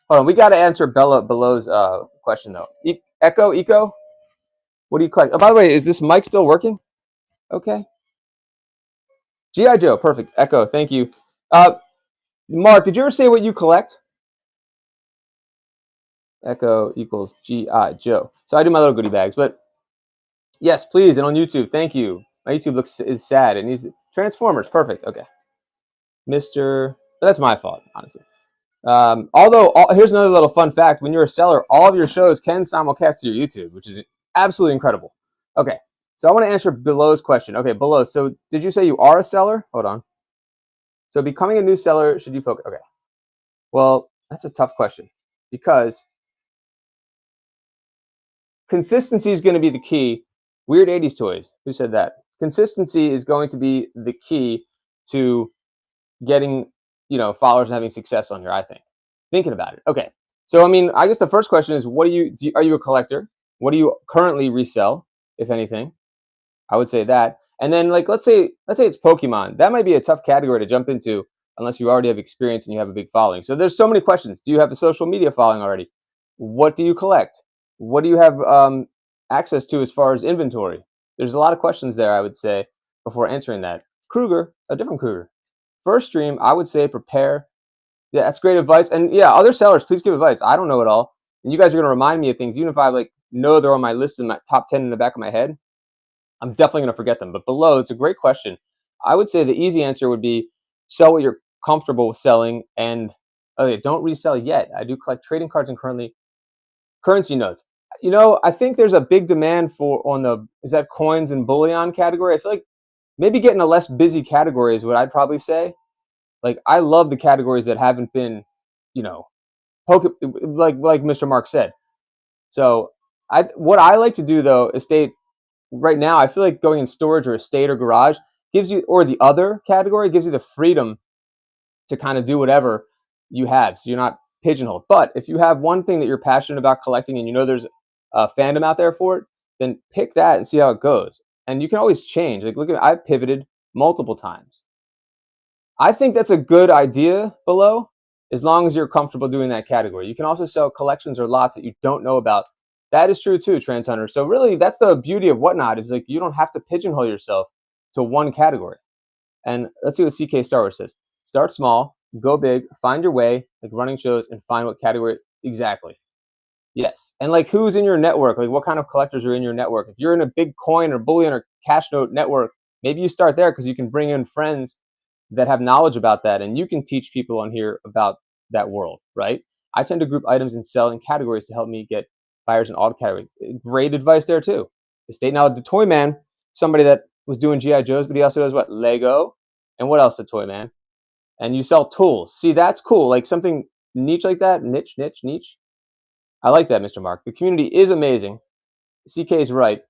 Hold on, we got to answer Below's question, though. Echo, what do you collect? Oh, by the way, is this mic still working? Okay. G.I. Joe, perfect. Echo, thank you. Uh, Mark, did you ever say what you collect? Echo equals G.I. Joe. So I do my little goodie bags, but yes, please, and on YouTube, thank you. My YouTube is sad. It needs Transformers, perfect. Okay, Mr. That's my fault, honestly. Although, here's another little fun fact: when you're a seller, all of your shows can simulcast to your YouTube, which is absolutely incredible. Okay, so I want to answer Below's question. Okay, Below. So did you say you are a seller? Hold on. So becoming a new seller, should you focus? Okay. Well, that's a tough question because consistency is going to be the key. Weird 80s toys. Who said that? Consistency is going to be the key to getting, followers and having success on here, I think. Thinking about it. Okay. So, I mean, I guess the first question is, are you a collector? What do you currently resell, if anything? I would say that. And then, like, let's say it's Pokemon. That might be a tough category to jump into unless you already have experience and you have a big following. So there's so many questions. Do you have a social media following already? What do you collect? What do you have access to as far as inventory? There's a lot of questions there, I would say, before answering that. Kruger, a different Kruger. First stream, I would say prepare. Yeah, that's great advice. And yeah, other sellers, please give advice. I don't know it all. And you guys are going to remind me of things, even if I know they're on my list in my top 10 in the back of my head. I'm definitely going to forget them. But Below, it's a great question. I would say the easy answer would be sell what you're comfortable with selling, and don't resell yet. I do collect trading cards and currency notes. I think there's a big demand for is that coins and bullion category. I feel like maybe getting a less busy category is what I'd probably say. Like, I love the categories that haven't been, you know, like Mr. Mark said. So what I like to do though is right now. I feel like going in storage or estate or garage gives you, or the other category gives you the freedom to kind of do whatever you have. So you're not pigeonholed. But if you have one thing that you're passionate about collecting and there's a fandom out there for it, then pick that and see how it goes. And you can always change. Like, look at, I've pivoted multiple times. I think that's a good idea, Below, as long as you're comfortable doing that category. You can also sell collections or lots that you don't know about. That is true too, Trans Hunter. So really, that's the beauty of Whatnot, is like you don't have to pigeonhole yourself to one category. And let's see what CK Star Wars says. Start small, go big, find your way, like running shows, and find what category exactly. Yes. And like, who's in your network? Like, what kind of collectors are in your network? If you're in a big coin or bullion or cash note network, maybe you start there because you can bring in friends that have knowledge about that, and you can teach people on here about that world, right? I tend to group items and sell in categories to help me get buyers in all categories. Great advice there too. The state now, the Toy Man, somebody that was doing GI Joes, but he also does what? Lego, and what else? The Toy Man, and you sell tools. See, that's cool. Like something niche like that, niche. I like that, Mr. Mark. The community is amazing. CK is right.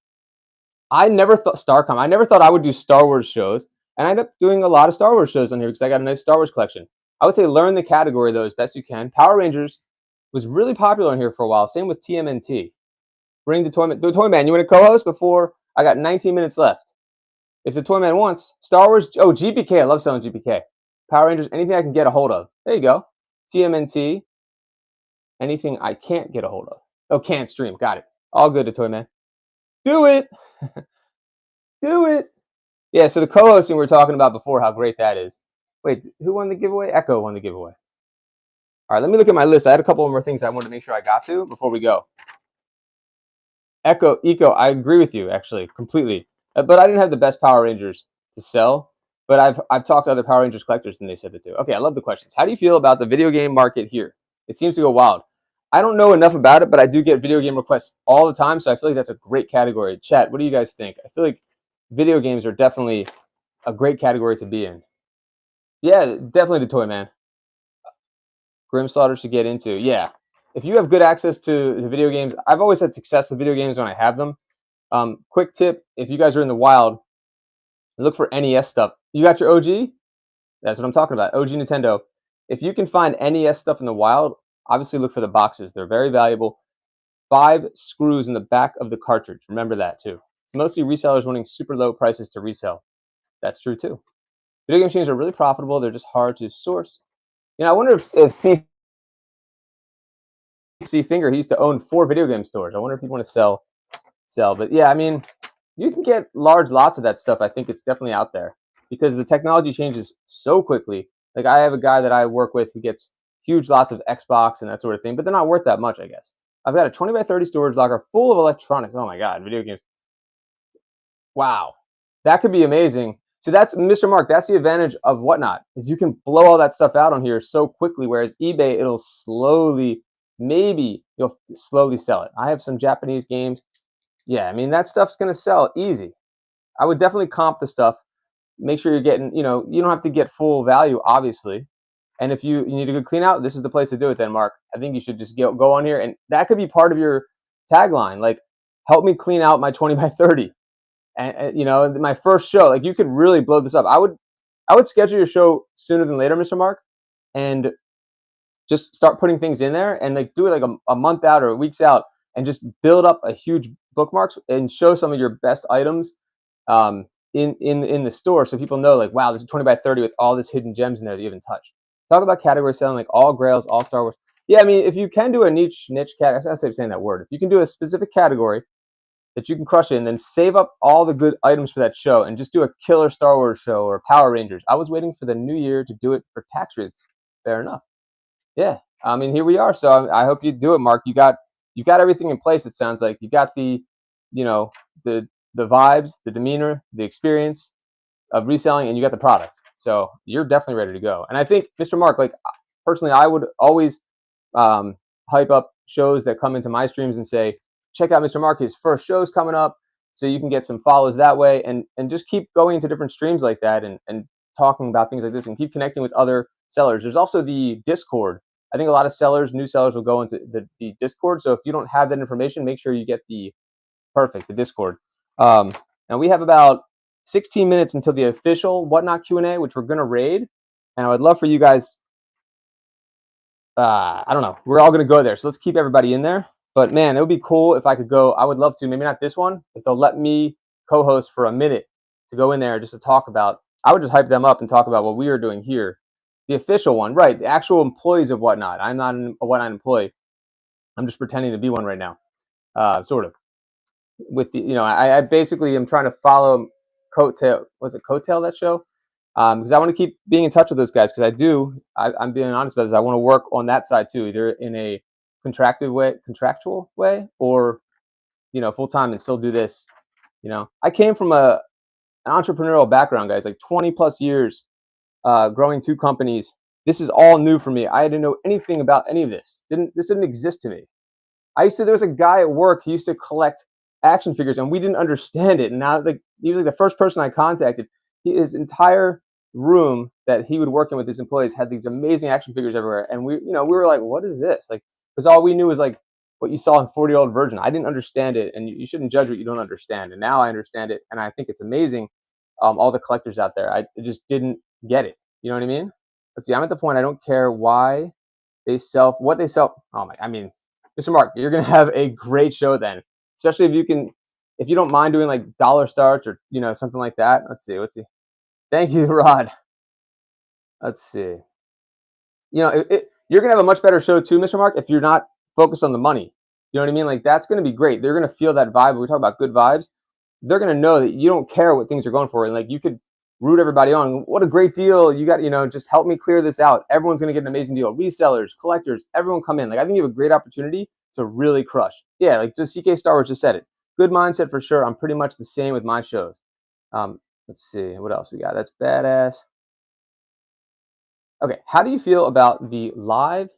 I never thought StarCom. I never thought I would do Star Wars shows, and I ended up doing a lot of Star Wars shows on here because I got a nice Star Wars collection. I would say learn the category though as best you can. Power Rangers was really popular on here for a while. Same with TMNT. Bring the Toy Man. The Toy Man. You want to co-host before? I got 19 minutes left. If the Toy Man wants Star Wars, GPK. I love selling GPK. Power Rangers. Anything I can get a hold of. There you go. TMNT. Anything I can't get a hold of. Oh, can't stream. Got it. All good to Toy Man. Do it. Do it. Yeah, so the co-hosting we were talking about before, how great that is. Wait, who won the giveaway? Echo won the giveaway. All right, let me look at my list. I had a couple more things I wanted to make sure I got to before we go. Eco, I agree with you, actually, completely. But I didn't have the best Power Rangers to sell. But I've talked to other Power Rangers collectors, and they said that too. Okay, I love the questions. How do you feel about the video game market here? It seems to go wild. I don't know enough about it, but I do get video game requests all the time, so I feel like that's a great category. Chat, what do you guys think? I feel like video games are definitely a great category to be in. Yeah, definitely the Toy Man. Grimslaughter should get into. Yeah. If you have good access to the video games, I've always had success with video games when I have them. Quick tip, if you guys are in the wild, look for NES stuff. You got your OG? That's what I'm talking about, OG Nintendo. If you can find NES stuff in the wild, obviously look for the boxes. They're very valuable. 5 screws in the back of the cartridge. Remember that too. It's mostly resellers wanting super low prices to resell. That's true too. Video game machines are really profitable. They're just hard to source. I wonder if C Finger, he used to own 4 video game stores. I wonder if he'd want to sell. But yeah, I mean, you can get large lots of that stuff. I think it's definitely out there. because the technology changes so quickly. Like I have a guy that I work with who gets huge lots of Xbox and that sort of thing, but they're not worth that much, I guess. I've got a 20 by 30 storage locker full of electronics. Oh my God, video games. Wow. That could be amazing. So that's Mr. Mark. That's the advantage of Whatnot is you can blow all that stuff out on here so quickly. Whereas eBay, it'll slowly, maybe you'll slowly sell it. I have some Japanese games. Yeah, I mean that stuff's gonna sell easy. I would definitely comp the stuff. Make sure you're getting, you don't have to get full value, obviously. And if you need a good clean out, this is the place to do it then, Mark. I think you should just go on here and that could be part of your tagline. Like, help me clean out my 20 by 30. And my first show, like you could really blow this up. I would schedule your show sooner than later, Mr. Mark, and just start putting things in there and like do it like a month out or weeks out and just build up a huge bookmarks and show some of your best items in the store so people know like, wow, there's a 20 by 30 with all this hidden gems in there that you haven't touched. Talk about category selling, like all Grails, all Star Wars. Yeah, I mean, if you can do a niche category, I say saying that word. If you can do a specific category that you can crush it and then save up all the good items for that show and just do a killer Star Wars show or Power Rangers. I was waiting for the new year to do it for tax rates. Fair enough. Yeah, I mean, here we are. So I hope you do it, Mark. You got everything in place. It sounds like you got the, the vibes, the demeanor, the experience of reselling, and you got the product. So you're definitely ready to go. And I think, Mr. Mark, like personally, I would always hype up shows that come into my streams and say, check out Mr. Mark. His first show's coming up, so you can get some follows that way, and just keep going into different streams like that and talking about things like this and keep connecting with other sellers. There's also the Discord. I think a lot of new sellers will go into the Discord. So if you don't have that information, make sure you get the Discord. And we have about 16 minutes until the official Whatnot Q&A, which we're going to raid. And I would love for you guys, I don't know, we're all going to go there. So let's keep everybody in there. But man, it would be cool if I could go. I would love to, maybe not this one, if they'll let me co-host for a minute to go in there just to talk about, I would just hype them up and talk about what we are doing here. The official one, right? The actual employees of Whatnot. I'm not a Whatnot employee. I'm just pretending to be one right now, sort of. With the, I basically am trying to follow Coattail. Was it Coattail, that show? Because I want to keep being in touch with those guys because I'm being honest about this. I want to work on that side too, either in a contractual way, or full time and still do this. I came from an entrepreneurial background, guys, like 20 plus years growing two companies. This is all new for me. I didn't know anything about any of this. This didn't exist to me. There was a guy at work who used to collect action figures and we didn't understand it. And now he was like the first person I contacted. His entire room that he would work in with his employees had these amazing action figures everywhere. And we were like, what is this? Like, because all we knew was like what you saw in 40-Year-Old Virgin. I didn't understand it, and you shouldn't judge what you don't understand. And now I understand it, and I think it's amazing. All the collectors out there, I just didn't get it. You know what I mean? Let's see. I'm at the point I don't care why they sell what they sell. Oh my! I mean, Mr. Mark, you're gonna have a great show then, especially if you don't mind doing like dollar starts or something like that. Let's see. Thank you, Rod. Let's see. You're gonna have a much better show too, Mr. Mark, if you're not focused on the money. You know what I mean? Like that's gonna be great. They're gonna feel that vibe. We talk about good vibes. They're gonna know that you don't care what things are going for, and like you could root everybody on. What a great deal you got! Just help me clear this out. Everyone's gonna get an amazing deal. Resellers, collectors, everyone come in. Like I think you have a great opportunity to really crush. Yeah, like just CK Star Wars just said it. Good mindset for sure. I'm pretty much the same with my shows. Let's see what else we got. That's badass. Okay, how do you feel about the live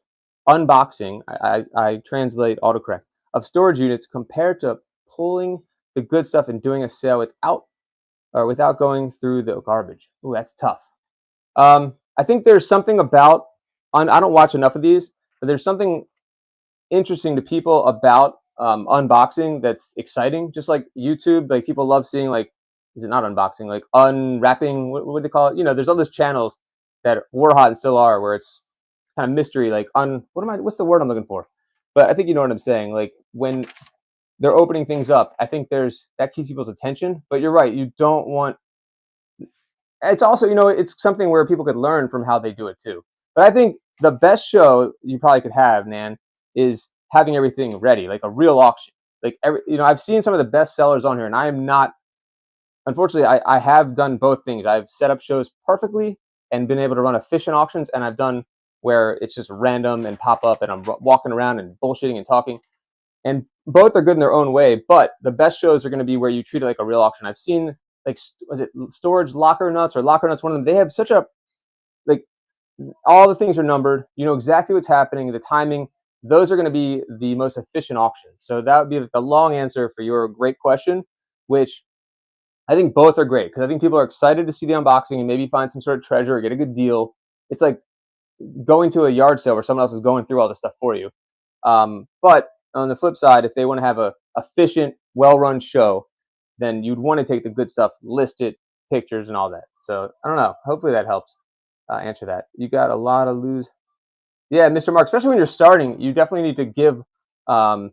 unboxing? I translate autocorrect of storage units compared to pulling the good stuff and doing a sale without going through the garbage. Ooh, that's tough. I think there's something about I don't watch enough of these, but there's something interesting to people about unboxing that's exciting. Just like YouTube, like people love seeing like, is it not unboxing, like unwrapping? What would they call it? There's all those channels that were hot and still are, where it's kind of mystery, like what's the word I'm looking for? But I think you know what I'm saying. Like when they're opening things up, I think that keeps people's attention. But you're right, you don't want. It's also it's something where people could learn from how they do it too. But I think the best show you probably could have, Nan, is having everything ready, like a real auction. Like I've seen some of the best sellers on here, and I am not unfortunately, I have done both things. I've set up shows perfectly and been able to run efficient auctions, and I've done where it's just random and pop up, and I'm walking around and bullshitting and talking. And both are good in their own way, but the best shows are going to be where you treat it like a real auction. I've seen like was it Storage Locker Nuts or Locker Nuts, one of them. They have such a like all the things are numbered. You know exactly what's happening, the timing. Those are going to be the most efficient auctions. So that would be the long answer for your great question, which I think both are great because I think people are excited to see the unboxing and maybe find some sort of treasure or get a good deal. It's like going to a yard sale where someone else is going through all this stuff for you. But on the flip side, if they want to have a efficient, well-run show, then you'd want to take the good stuff, list it, pictures, and all that. So I don't know. Hopefully that helps answer that. You got a lot of lose. Yeah, Mr. Mark. Especially when you're starting, you definitely need to give, um,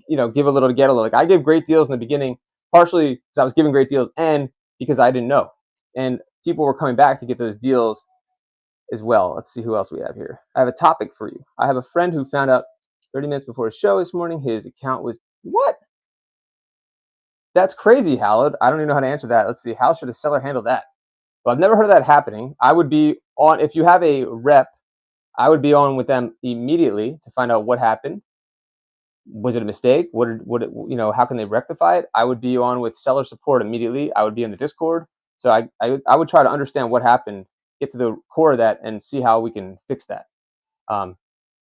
give a little to get a little. Like I gave great deals in the beginning, partially because I was giving great deals, and because I didn't know, and people were coming back to get those deals as well. Let's see who else we have here. I have a topic for you. I have a friend who found out 30 minutes before his show this morning his account was what? That's crazy, Hallowed. I don't even know how to answer that. Let's see. How should a seller handle that? Well, I've never heard of that happening. I would be on if you have a rep. I would be on with them immediately to find out what happened. Was it a mistake? How can they rectify it? I would be on with seller support immediately. I would be in the Discord. So I would try to understand what happened, get to the core of that, and see how we can fix that. Um,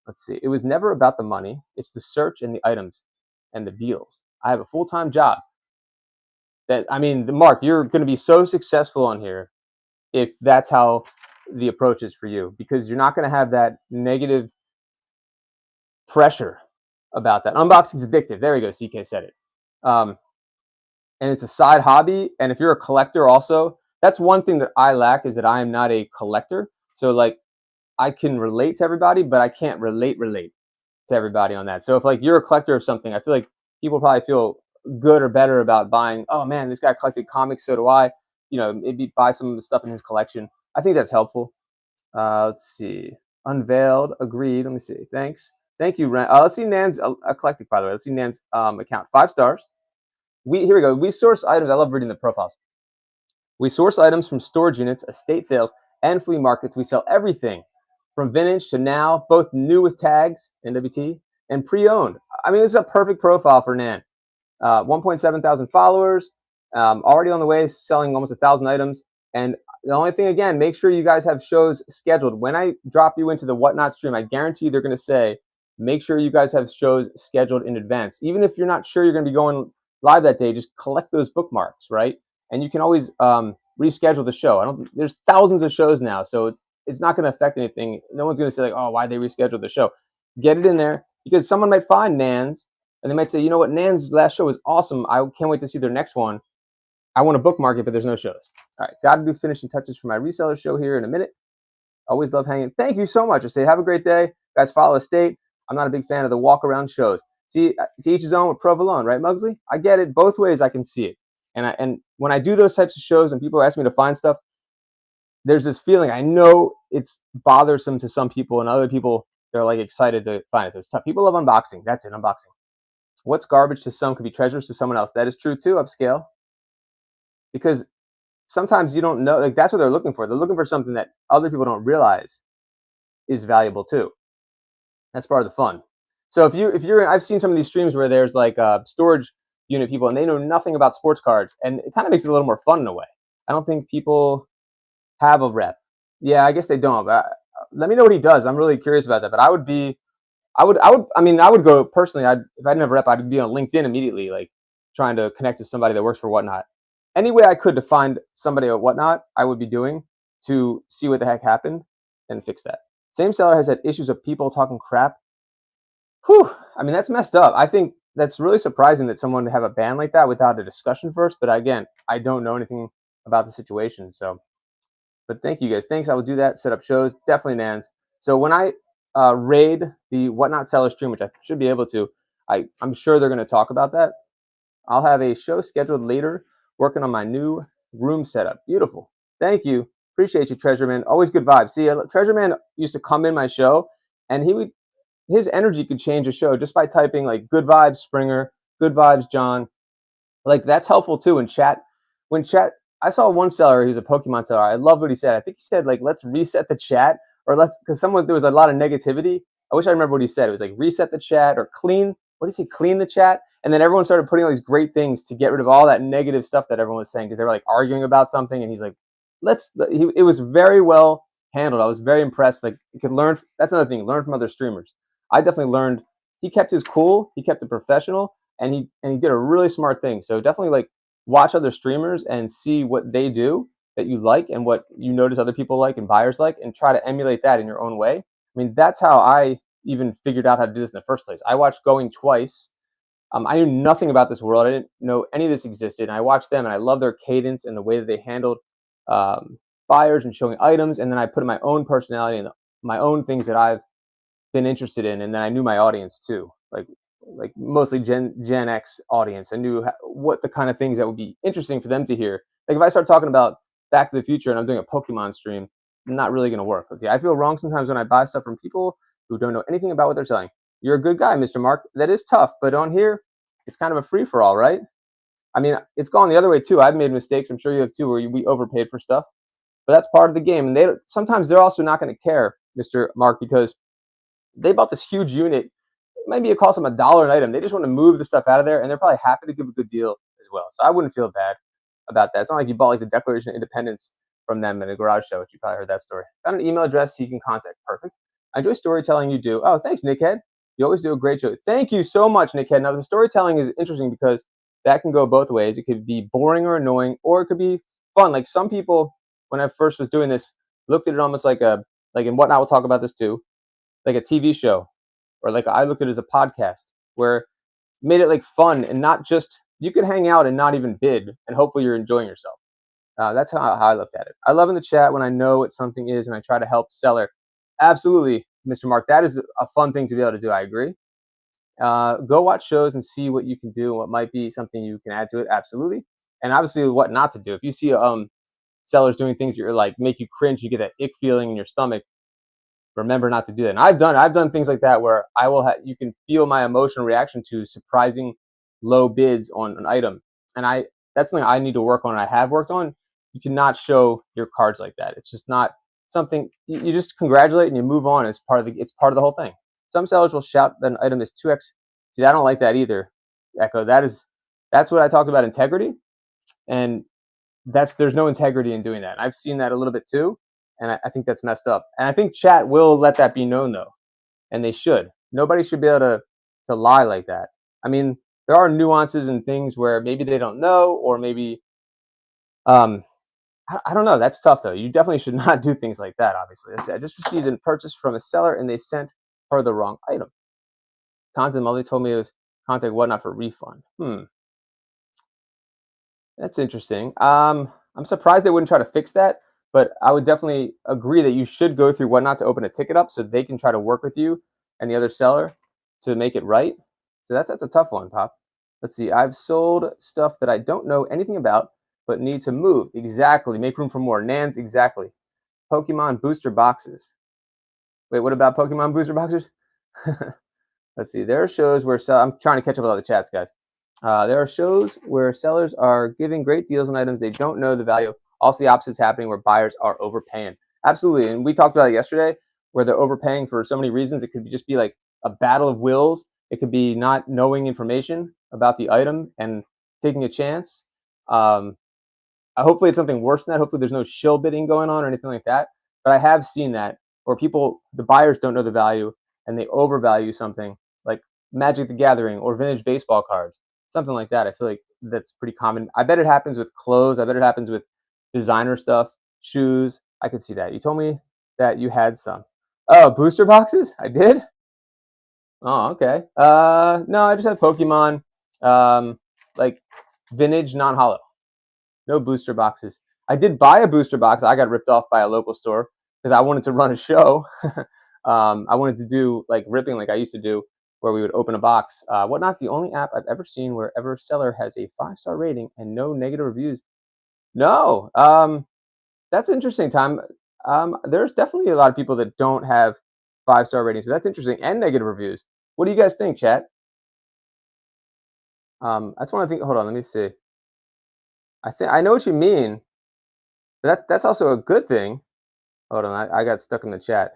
let's see. It was never about the money. It's the search and the items and the deals. I have a full-time job. Mark, you're going to be so successful on here if that's how the approach is for you, because you're not going to have that negative pressure about that. Unboxing's addictive. There we go. CK said it. And it's a side hobby. And if you're a collector also, that's one thing that I lack is that I am not a collector. So like I can relate to everybody, but I can't relate to everybody on that. So if like you're a collector of something, I feel like people probably feel good or better about buying, oh man, this guy collected comics, so do I. Maybe buy some of the stuff in his collection. I think that's helpful. Let's see. Unveiled, agreed. Let me see. Thanks. Thank you, Ren. Let's see Nan's eclectic, by the way. Let's see Nan's account. 5 stars. Here we go. We source items. I love reading the profiles. We source items from storage units, estate sales, and flea markets. We sell everything from vintage to now, both new with tags, NWT, and pre-owned. I mean, this is a perfect profile for Nan. 1.7 thousand followers, already on the way, selling almost 1,000 items. And the only thing, again, make sure you guys have shows scheduled. When I drop you into the Whatnot stream, I guarantee you they're going to say, make sure you guys have shows scheduled in advance. Even if you're not sure you're going to be going live that day, just collect those bookmarks, right? And you can always reschedule the show. There's thousands of shows now, so it's not going to affect anything. No one's going to say like, oh, why'd they reschedule the show? Get it in there because someone might find Nan's and they might say, you know what, Nan's last show was awesome. I can't wait to see their next one. I want to bookmark it, but there's no shows. All right, got to do finishing touches for my reseller show here in a minute. Always love hanging. Thank you so much. I say, have a great day. Guys, follow Estate. I'm not a big fan of the walk around shows. See, to each his own with Provolone, right, Mugsley? I get it. Both ways I can see it. And when I do those types of shows and people ask me to find stuff, there's this feeling. I know it's bothersome to some people and other people, they're like excited to find it. So it's tough. People love unboxing. That's it, unboxing. What's garbage to some could be treasures to someone else. That is true too, upscale. Because sometimes you don't know, like that's what they're looking for. They're looking for something that other people don't realize is valuable too. That's part of the fun. So I've seen some of these streams where there's like storage unit people and they know nothing about sports cards, and it kind of makes it a little more fun in a way. I don't think people have a rep. Yeah, I guess they don't. But let me know what he does. I'm really curious about that. But I would go personally. If I didn't have a rep, I'd be on LinkedIn immediately, like trying to connect to somebody that works for Whatnot. Any way I could to find somebody at Whatnot, I would be doing to see what the heck happened and fix that. Same seller has had issues of people talking crap. Whew. I mean, that's messed up. I think that's really surprising that someone would have a ban like that without a discussion first. But again, I don't know anything about the situation. So, but thank you guys. Thanks. I will do that. Set up shows. Definitely Nans. So when I raid the Whatnot seller stream, which I should be able to, I'm sure they're going to talk about that. I'll have a show scheduled later, working on my new room setup. Beautiful. Thank you. Appreciate you, Treasure Man. Always good vibes. See, Treasure Man used to come in my show, and his energy could change a show just by typing like good vibes Springer, good vibes John. Like that's helpful too in chat when chat, I saw one seller, he's a Pokemon seller. I love what he said. I think he said like, let's reset the chat, or let's, because someone, there was a lot of negativity. I wish I remember what he said. It was like reset the chat or clean. What did he say? Clean the chat. And then everyone started putting all these great things to get rid of all that negative stuff that everyone was saying because they were like arguing about something. And he's like, it was very well handled. I was very impressed. Like you could learn. That's another thing. Learn from other streamers. I definitely learned. He kept his cool. He kept it professional, and he did a really smart thing. So definitely like watch other streamers and see what they do that you like and what you notice other people like and buyers like, and try to emulate that in your own way. I mean, that's how I even figured out how to do this in the first place. I watched Going Twice. I knew nothing about this world. I didn't know any of this existed. And I watched them, and I love their cadence and the way that they handled um, buyers and showing items. And then I put in my own personality and my own things that I've been interested in, and then I knew my audience too, like mostly Gen X audience. I knew what the kind of things that would be interesting for them to hear. Like if I start talking about Back to the Future and I'm doing a Pokemon stream, not really going to work. See, I feel wrong sometimes when I buy stuff from people who don't know anything about what they're selling. You're a good guy, Mr. Mark. That is tough, but on here, it's kind of a free for all, right? I mean, it's gone the other way too. I've made mistakes. I'm sure you have too, where we overpaid for stuff, but that's part of the game. And sometimes they're also not going to care, Mr. Mark, because they bought this huge unit. Maybe it costs them $1 an item. They just want to move the stuff out of there, and they're probably happy to give a good deal as well. So I wouldn't feel bad about that. It's not like you bought like the Declaration of Independence from them at a garage show, which you probably heard that story. Found an email address you can contact. Perfect. I enjoy storytelling you do. Oh, thanks, Nickhead. You always do a great show. Thank you so much, Nickhead. Now, the storytelling is interesting because that can go both ways. It could be boring or annoying, or it could be fun. Like some people, when I first was doing this, looked at it almost like in Whatnot, we'll talk about this too, like a TV show, or like I looked at it as a podcast where made it like fun and not just you could hang out and not even bid and hopefully you're enjoying yourself. That's how I looked at it. I love in the chat when I know what something is and I try to help seller. Absolutely, Mr. Mark. That is a fun thing to be able to do. I agree. Go watch shows and see what you can do and what might be something you can add to it. Absolutely. And obviously what not to do. If you see sellers doing things that you're like make you cringe, you get that ick feeling in your stomach, remember not to do that. And I've done things like that where I will you can feel my emotional reaction to surprising low bids on an item, and that's something I need to work on. And I have worked on. You cannot show your cards like that. It's just not something you just congratulate and you move on. It's part of the whole thing. Some sellers will shout that an item is 2x. See, I don't like that either. Echo. That's what I talked about, integrity, and there's no integrity in doing that. I've seen that a little bit too, and I think that's messed up. And I think chat will let that be known though, and they should. Nobody should be able to lie like that. I mean, there are nuances and things where maybe they don't know, or maybe um, I don't know. That's tough though. You definitely should not do things like that. Obviously, I just received a purchase from a seller, and they sent her the wrong item. Content Molly told me it was contact Whatnot for refund. That's interesting. I'm surprised they wouldn't try to fix that, but I would definitely agree that you should go through Whatnot to open a ticket up so they can try to work with you and the other seller to make it right. So that's a tough one, Pop. Let's see. I've sold stuff that I don't know anything about, but need to move. Exactly. Make room for more. Nans, exactly. Pokemon booster boxes. Wait, what about Pokemon booster boxes? Let's see. There are shows where I'm trying to catch up with all the chats, guys. There are shows where sellers are giving great deals on items they don't know the value of. Also, the opposite is happening where buyers are overpaying. Absolutely. And we talked about it yesterday where they're overpaying for so many reasons. It could just be like a battle of wills. It could be not knowing information about the item and taking a chance. Hopefully, it's something worse than that. Hopefully, there's no shill bidding going on or anything like that. But I have seen that where the buyers don't know the value and they overvalue something like Magic the Gathering or vintage baseball cards, something like that. I feel like that's pretty common. I bet it happens with clothes. I bet it happens with designer stuff, shoes. I could see that. You told me that you had some. Oh, booster boxes? I did? Oh, okay. No, I just had Pokemon, like vintage, non-hollow. No booster boxes. I did buy a booster box. I got ripped off by a local store because I wanted to run a show. I wanted to do like ripping like I used to do, where we would open a box. Whatnot, the only app I've ever seen where every seller has a 5-star rating and no negative reviews. No, that's interesting, Tom. There's definitely a lot of people that don't have 5-star ratings, so that's interesting, and negative reviews. What do you guys think, chat? I just want to think. Hold on, let me see. I know what you mean, but that's also a good thing. Hold on, I got stuck in the chat.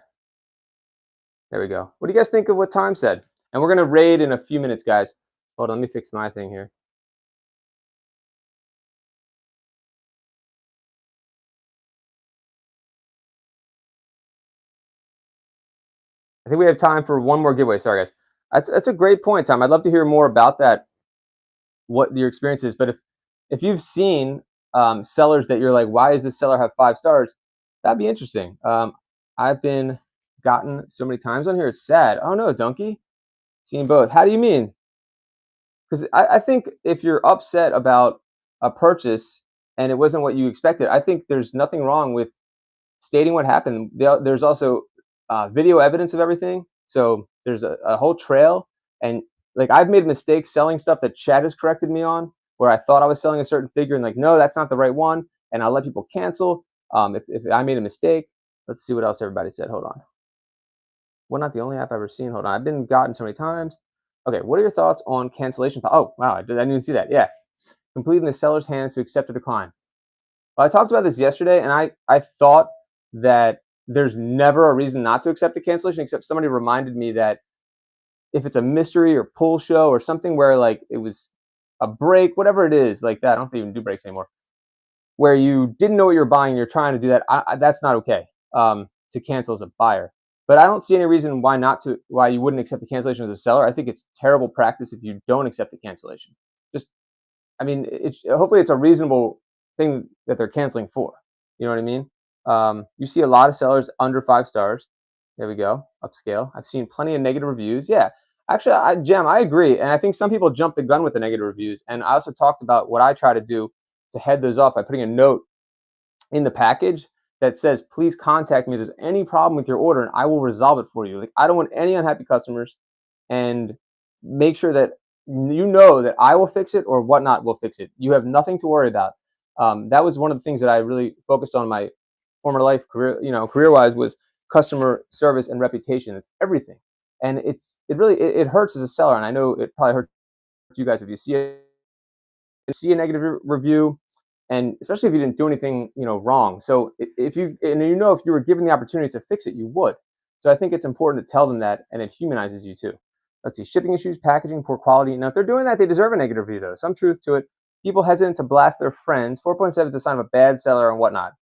There we go. What do you guys think of what Time said? And we're gonna raid in a few minutes, guys. Hold on, let me fix my thing here. I think we have time for one more giveaway. Sorry, guys. That's a great point, Tom. I'd love to hear more about that. What your experience is, but if you've seen sellers that you're like, why does this seller have 5 stars? That'd be interesting. I've been gotten so many times on here. It's sad. Oh no, donkey. Seen both. How do you mean? Because I think if you're upset about a purchase and it wasn't what you expected, I think there's nothing wrong with stating what happened. There's also video evidence of everything. So there's a whole trail. And like I've made mistakes selling stuff that Chad has corrected me on, where I thought I was selling a certain figure and like, no, that's not the right one. And I'll let people cancel if I made a mistake. Let's see what else everybody said. Hold on. Well, not the only app I've ever seen. Hold on. I've been gotten so many times. Okay, what are your thoughts on cancellation? Oh, wow, I didn't even see that. Yeah, completing the seller's hands to accept or decline. Well, I talked about this yesterday, and I thought that there's never a reason not to accept a cancellation, except somebody reminded me that if it's a mystery or pull show or something where like it was a break, whatever it is, like that. I don't even do breaks anymore. Where you didn't know what you're buying, you're trying to do that. That's not okay to cancel as a buyer. But I don't see any reason why you wouldn't accept the cancellation as a seller. I think it's terrible practice if you don't accept the cancellation. Just, I mean, hopefully it's a reasonable thing that they're canceling for. You know what I mean? You see a lot of sellers under 5 stars. There we go, upscale. I've seen plenty of negative reviews. Yeah, actually, Jem, I agree. And I think some people jump the gun with the negative reviews. And I also talked about what I try to do to head those off by putting a note in the package that says, please contact me if there's any problem with your order and I will resolve it for you. Like, I don't want any unhappy customers, and make sure that you know that I will fix it or Whatnot will fix it. You have nothing to worry about. That was one of the things that I really focused on in my former life, career-wise, was customer service and reputation. It's everything. And it hurts as a seller. And I know it probably hurts you guys if you see a negative review, and especially if you didn't do anything wrong. So if you were given the opportunity to fix it, you would. So I think it's important to tell them that, and it humanizes you too. Let's see, shipping issues, packaging, poor quality. Now if they're doing that, they deserve a negative review though. Some truth to it. People hesitant to blast their friends. 4.7 is a sign of a bad seller and Whatnot.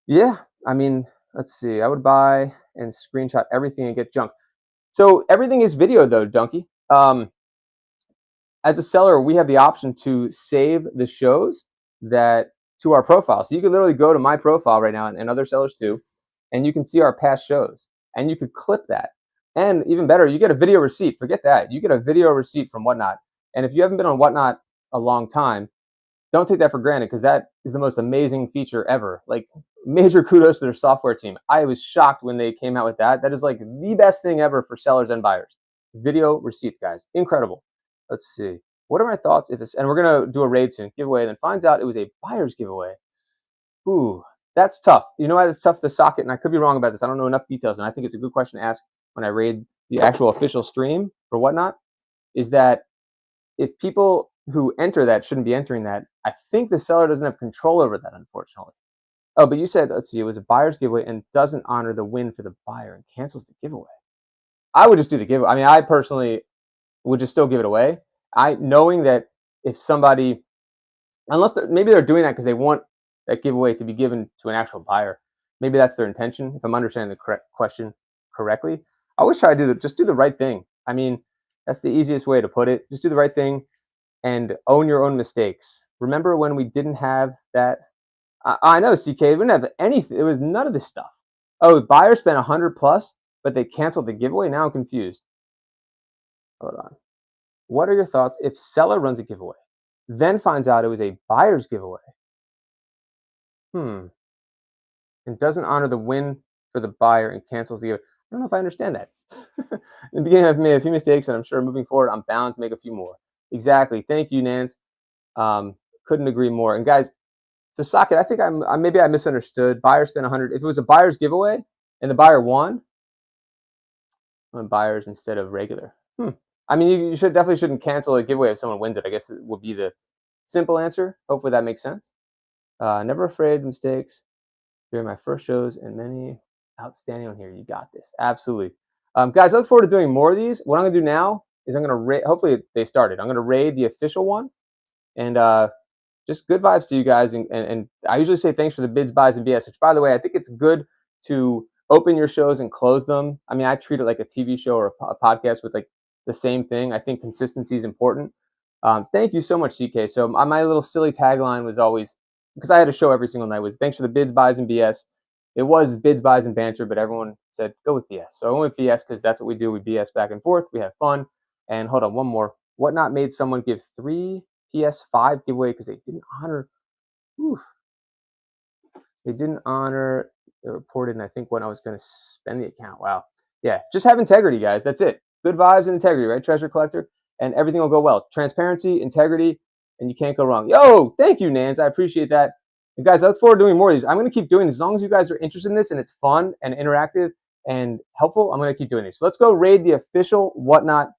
Yeah, I mean, let's see. I would buy and screenshot everything and get junk. So everything is video though, donkey. As a seller, we have the option to save the shows that to our profile. So you can literally go to my profile right now, and other sellers too, and you can see our past shows, and you could clip that. And even better, you get a video receipt. Forget that. You get a video receipt from Whatnot. And if you haven't been on Whatnot a long time, don't take that for granted, because that is the most amazing feature ever. Like, major kudos to their software team. I was shocked when they came out with that. That is like the best thing ever for sellers and buyers. Video receipts, guys. Incredible. Let's see. What are my thoughts if it's, and we're going to do a raid soon, giveaway, and then finds out it was a buyer's giveaway. Ooh, that's tough. You know why it's tough to sock it? And I could be wrong about this. I don't know enough details, and I think it's a good question to ask when I raid the actual official stream for Whatnot, is that if people who enter that shouldn't be entering that, I think the seller doesn't have control over that, unfortunately. Oh, but you said, let's see, it was a buyer's giveaway and doesn't honor the win for the buyer and cancels the giveaway. I would just do the giveaway. I mean, I personally would just still give it away. Knowing that if somebody, maybe they're doing that because they want that giveaway to be given to an actual buyer. Maybe that's their intention. If I'm understanding the correct question correctly, I always try to just do the right thing. I mean, that's the easiest way to put it. Just do the right thing and own your own mistakes. Remember when we didn't have that? I know, CK. We didn't have anything. It was none of this stuff. Oh, buyer spent 100 plus, but they canceled the giveaway. Now I'm confused. Hold on. What are your thoughts if seller runs a giveaway, then finds out it was a buyer's giveaway? And doesn't honor the win for the buyer and cancels the giveaway. I don't know if I understand that. In the beginning, I've made a few mistakes, and I'm sure moving forward, I'm bound to make a few more. Exactly. Thank you, Nance. Couldn't agree more. And guys, to socket, I think maybe I misunderstood. Buyer spent 100. If it was a buyer's giveaway and the buyer won, on buyers instead of regular. I mean, you definitely shouldn't cancel a giveaway if someone wins it. I guess it would be the Simple answer. Hopefully that makes sense. Never afraid of mistakes during my first shows and many outstanding on here. You got this. Absolutely. Guys, I look forward to doing more of these. What I'm going to do now is I'm going to raid. Hopefully they started. I'm going to raid the official one. And just good vibes to you guys. And I usually say thanks for the bids, buys, and BS, which, by the way, I think it's good to open your shows and close them. I mean, I treat it like a TV show or a podcast with like the same thing. I think consistency is important. Thank you so much, CK. So my little silly tagline was always, because I had a show every single night, was thanks for the bids, buys, and BS. It was bids, buys, and banter, but everyone said go with BS. So I went with BS because that's what we do. We BS back and forth. We have fun. And hold on, one more. Whatnot made someone give 3 PS5 giveaway because they didn't honor. Whew, they didn't honor the reported, and I think when I was going to spend the account. Wow. Yeah, just have integrity, guys. That's it. Good vibes and integrity, right, treasure collector? And everything will go well. Transparency, integrity, and you can't go wrong. Yo, thank you, Nance. I appreciate that. And guys, I look forward to doing more of these. I'm going to keep doing this. As long as you guys are interested in this and it's fun and interactive and helpful, I'm going to keep doing these. So let's go raid the official Whatnot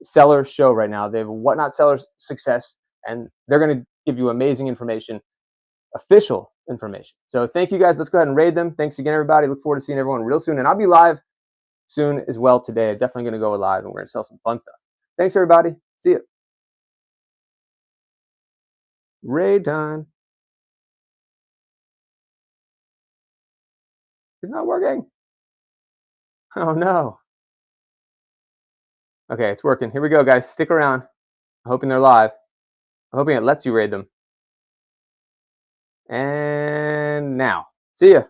Seller show right now. They have a Whatnot Seller Success, and they're going to give you amazing information, official information. So thank you guys. Let's go ahead and raid them. Thanks again, everybody. Look forward to seeing everyone real soon. And I'll be live soon as well today. I'm definitely going to go live, and we're going to sell some fun stuff. Thanks, everybody. See you. Raid time. It's not working. Oh, no. Okay, it's working. Here we go, guys. Stick around. I'm hoping they're live. I'm hoping it lets you raid them. And now. See ya.